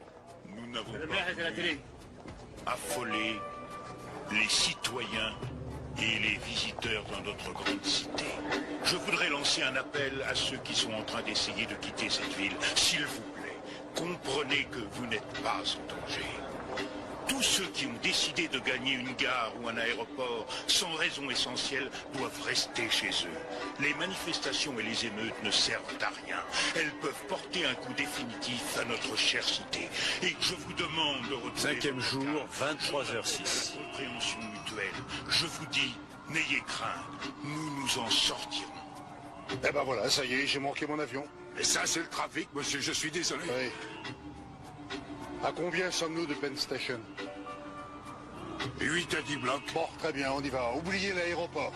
Nous n'avons Le maire est à la télé. affoler les citoyens et les visiteurs dans notre grande cité. Je voudrais lancer un appel à ceux qui sont en train d'essayer de quitter cette ville. S'il vous plaît, comprenez que vous n'êtes pas en danger. Tous ceux qui ont décidé de gagner une gare ou un aéroport sans raison essentielle doivent rester chez eux. Les manifestations et les émeutes ne servent à rien. Elles peuvent porter un coup définitif à notre chère cité. Et je vous demande de retrouver... 5e jour, 23h06. Compréhension mutuelle. Je vous dis, n'ayez crainte. Nous nous en sortirons. Eh ben voilà, ça y est, j'ai manqué mon avion. Et ça, c'est le trafic, monsieur, je suis désolé. Oui. À combien sommes-nous de Penn Station? 8 à 10 blocs. Bon, très bien, on y va. Oubliez l'aéroport.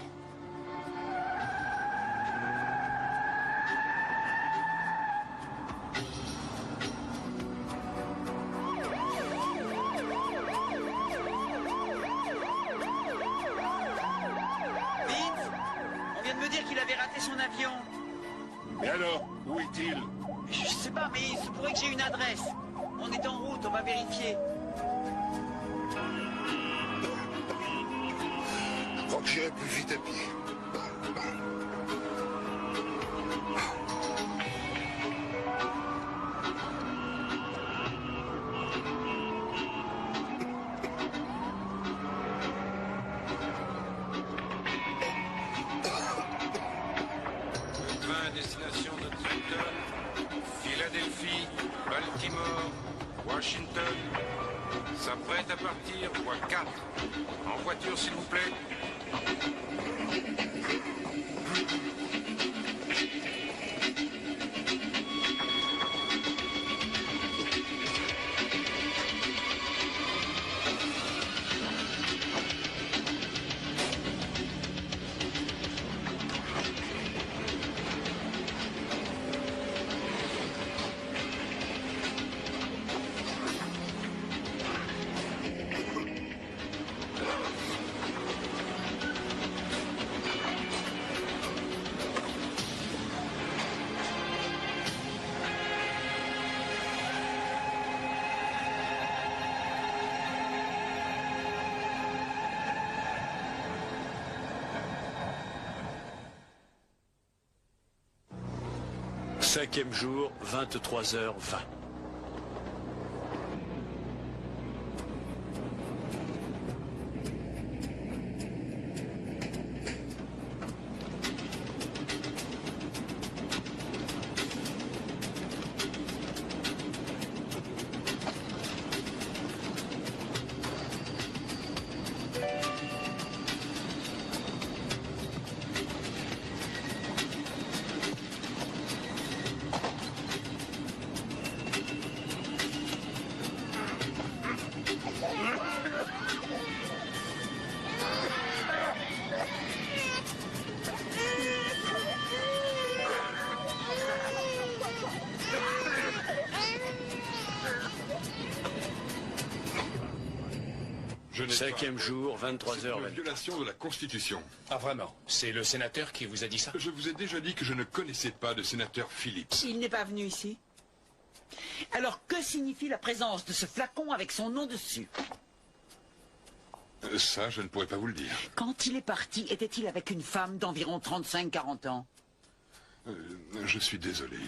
Vince, on vient de me dire qu'il avait raté son avion. Et alors, où est-il? Je sais pas, mais il se pourrait que j'ai une adresse. On est en route, on va vérifier. Je crois que j'irai plus vite à pied. Le train à destination de Trenton, Philadelphie, Baltimore, Washington, s'apprête à partir, voie 4. En voiture, s'il vous plaît. Cinquième jour, 23h20. Cinquième jour, 23h. La violation de la Constitution. Ah vraiment? C'est le sénateur qui vous a dit ça? Je vous ai déjà dit que je ne connaissais pas de sénateur Phillips. Il n'est pas venu ici. Alors que signifie la présence de ce flacon avec son nom dessus? Ça, je ne pourrais pas vous le dire. Quand il est parti, était-il avec une femme d'environ 35-40 ans? Je suis désolé.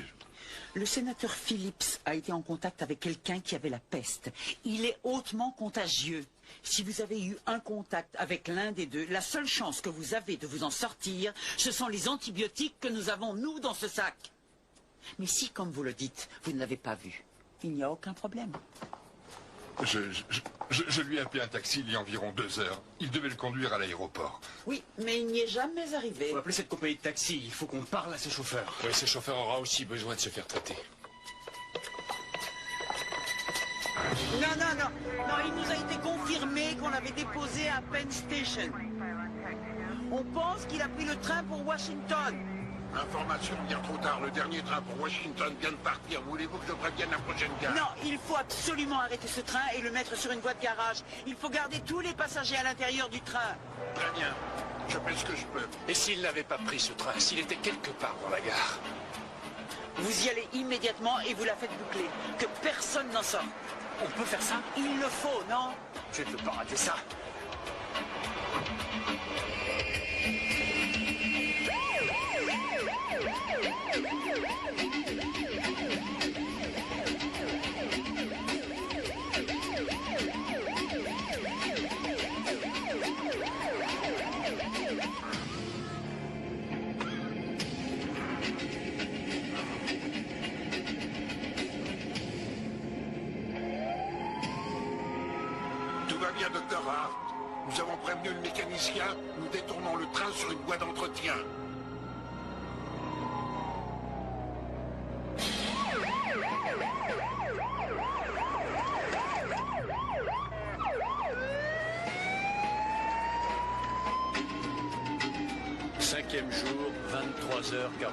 Le sénateur Phillips a été en contact avec quelqu'un qui avait la peste. Il est hautement contagieux. Si vous avez eu un contact avec l'un des deux, la seule chance que vous avez de vous en sortir, ce sont les antibiotiques que nous avons, nous, dans ce sac. Mais si, comme vous le dites, vous ne l'avez pas vu, il n'y a aucun problème. Je lui ai appelé un taxi il y a environ 2 heures. Il devait le conduire à l'aéroport. Oui, mais il n'y est jamais arrivé. Faut appeler cette compagnie de taxi. Il faut qu'on parle à ce chauffeur. Oui, ce chauffeur aura aussi besoin de se faire traiter. Non, il nous a été confirmé qu'on l'avait déposé à Penn Station. On pense qu'il a pris le train pour Washington. Information bien trop tard. Le dernier train pour Washington vient de partir. Voulez-vous que je prévienne la prochaine gare? Non, il faut absolument arrêter ce train et le mettre sur une voie de garage. Il faut garder tous les passagers à l'intérieur du train. Très bien. Je fais ce que je peux. Et s'il n'avait pas pris ce train, s'il était quelque part dans la gare? Vous y allez immédiatement et vous la faites boucler. Que personne n'en sorte. On peut faire ça? Il le faut, non? Je ne veux pas rater ça. Tout va bien, docteur Hart. Nous avons prévenu le mécanicien. Nous détournons le train sur une voie d'entretien. Cinquième jour, 23h40.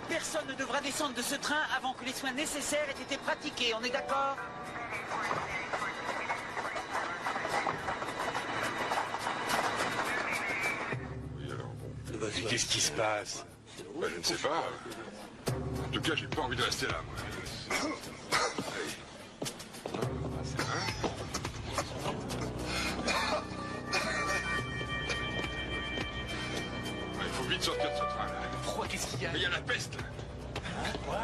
Personne ne devra descendre de ce train avant que les soins nécessaires aient été pratiqués. On est d'accord? Oui, alors bon. Qu'est-ce qui se passe? Je ne sais pas. En tout cas, j'ai pas envie de rester là, moi. Il faut vite sortir de ce train. Le froid, qu'est-ce qu'il y a? Mais il y a la peste, là. Hein? Quoi?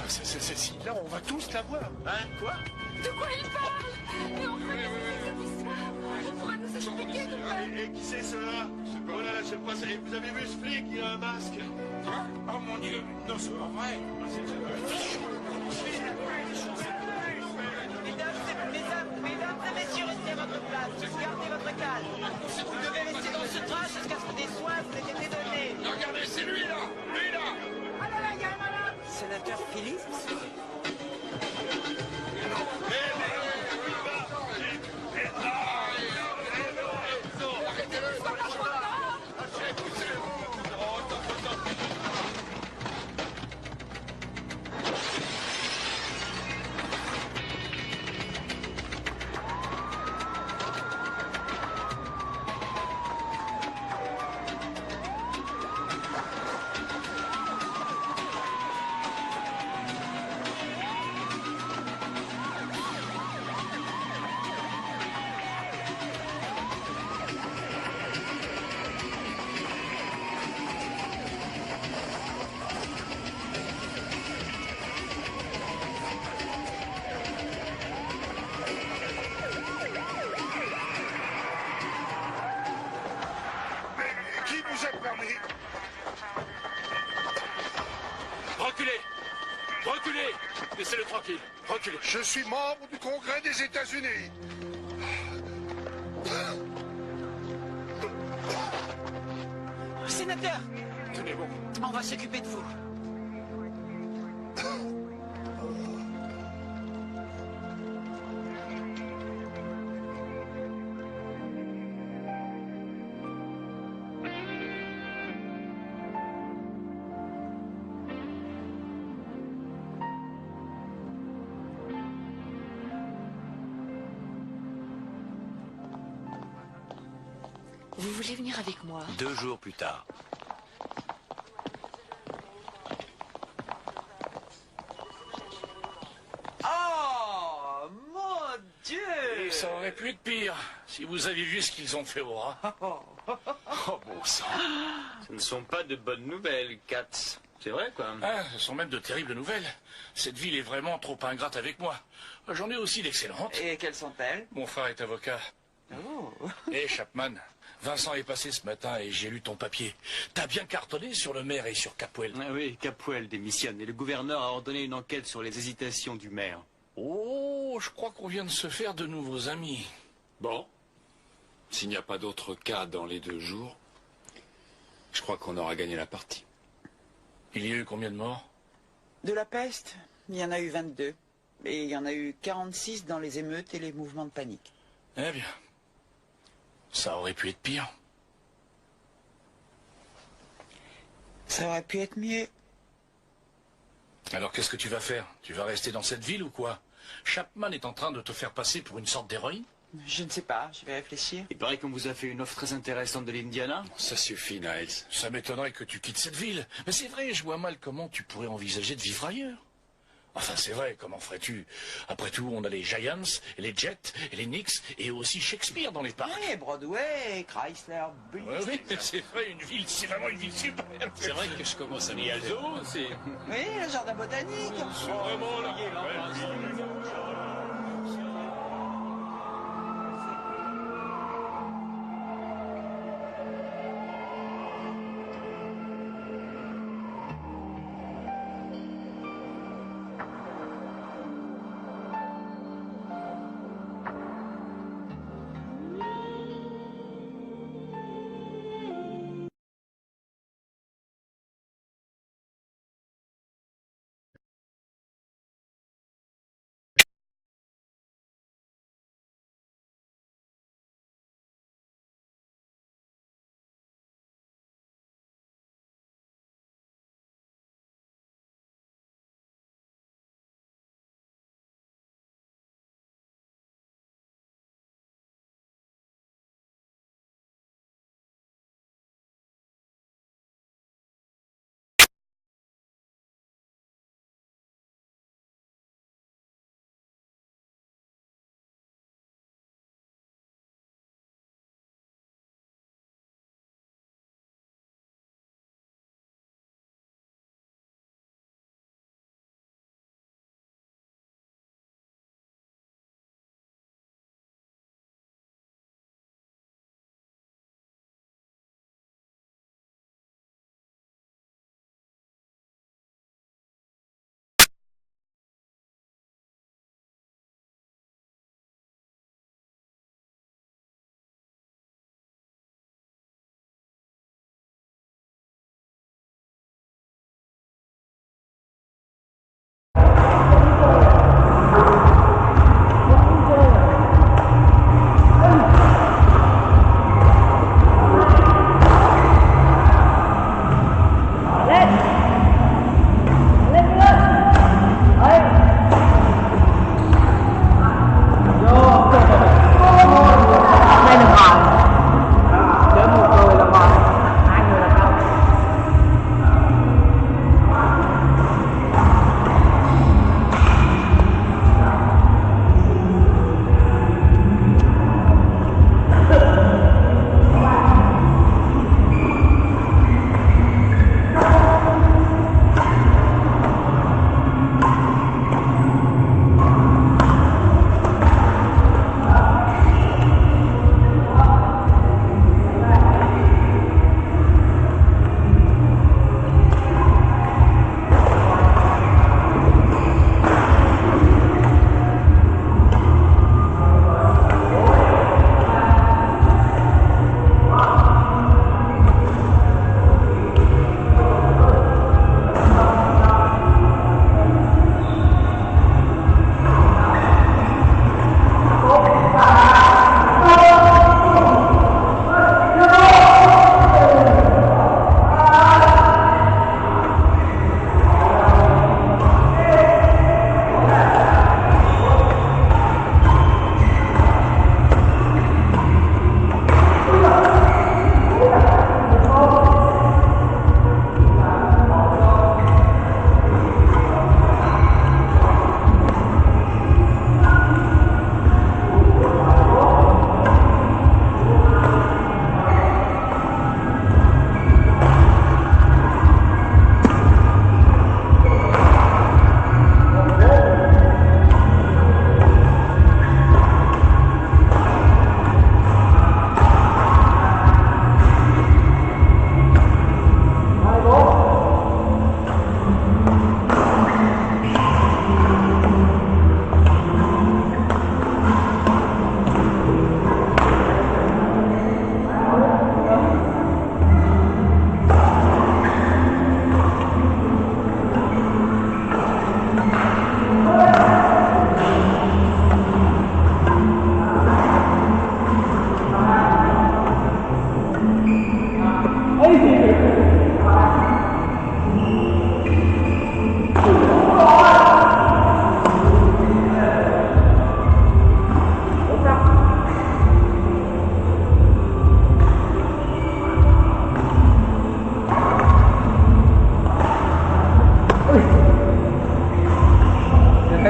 Celle-ci-là, on va tous la voir. Hein? Quoi? De quoi il parle? Mais on connaît cette histoire. On pourra nous expliquer de quoi? Et qui c'est cela? Oh là là, je sais pas, vous avez vu ce flic? Il a un masque. Quoi? Oh mon Dieu, non, c'est pas vrai. Mesdames et messieurs, restez à votre place. Gardez votre calme. Vous devez rester dans ce train jusqu'à ce que des soins vous aient été donnés. Regardez, c'est lui là. Lui là. Ah là là, il y a un malade. Sénateur Philippe. Qui vous a permis? Reculez! Reculez! Laissez-le tranquille. Reculez. Je suis membre du Congrès des États-Unis. Sénateur, Tenez bon. on va s'occuper de vous. Vous voulez venir avec moi? 2 jours plus tard. Oh, mon Dieu! Ça aurait pu être pire, si vous aviez vu ce qu'ils ont fait au rat. Oh, bon sang. Ce ne sont pas de bonnes nouvelles, Katz. C'est vrai, quoi. Ah, ce sont même de terribles nouvelles. Cette ville est vraiment trop ingrate avec moi. J'en ai aussi d'excellentes. Et quelles sont-elles? Mon frère est avocat. Oh. Hé, Chapman, Vincent est passé ce matin et j'ai lu ton papier. T'as bien cartonné sur le maire et sur Capwell. Ah oui, Capwell démissionne et le gouverneur a ordonné une enquête sur les hésitations du maire. Oh, je crois qu'on vient de se faire de nouveaux amis. Bon. S'il n'y a pas d'autres cas dans les 2 jours, je crois qu'on aura gagné la partie. Il y a eu combien de morts? De la peste, il y en a eu 22. Et il y en a eu 46 dans les émeutes et les mouvements de panique. Eh bien, ça aurait pu être pire. Ça aurait pu être mieux. Alors qu'est-ce que tu vas faire? Tu vas rester dans cette ville ou quoi? Chapman est en train de te faire passer pour une sorte d'héroïne? Je ne sais pas, je vais réfléchir. Il paraît qu'on vous a fait une offre très intéressante de l'Indiana. Ça suffit, Niles. Ça m'étonnerait que tu quittes cette ville. Mais c'est vrai, je vois mal comment tu pourrais envisager de vivre ailleurs. Enfin, c'est vrai, comment ferais-tu? Après tout, on a les Giants, et les Jets, et les Knicks, et aussi Shakespeare dans les parcs. Oui, Broadway, Chrysler, Ouais, oui, c'est vrai, une ville, c'est vraiment une ville super. C'est vrai que je commence à m'y aller. C'est... Oui, le jardin botanique. C'est vraiment là.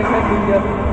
5 millions.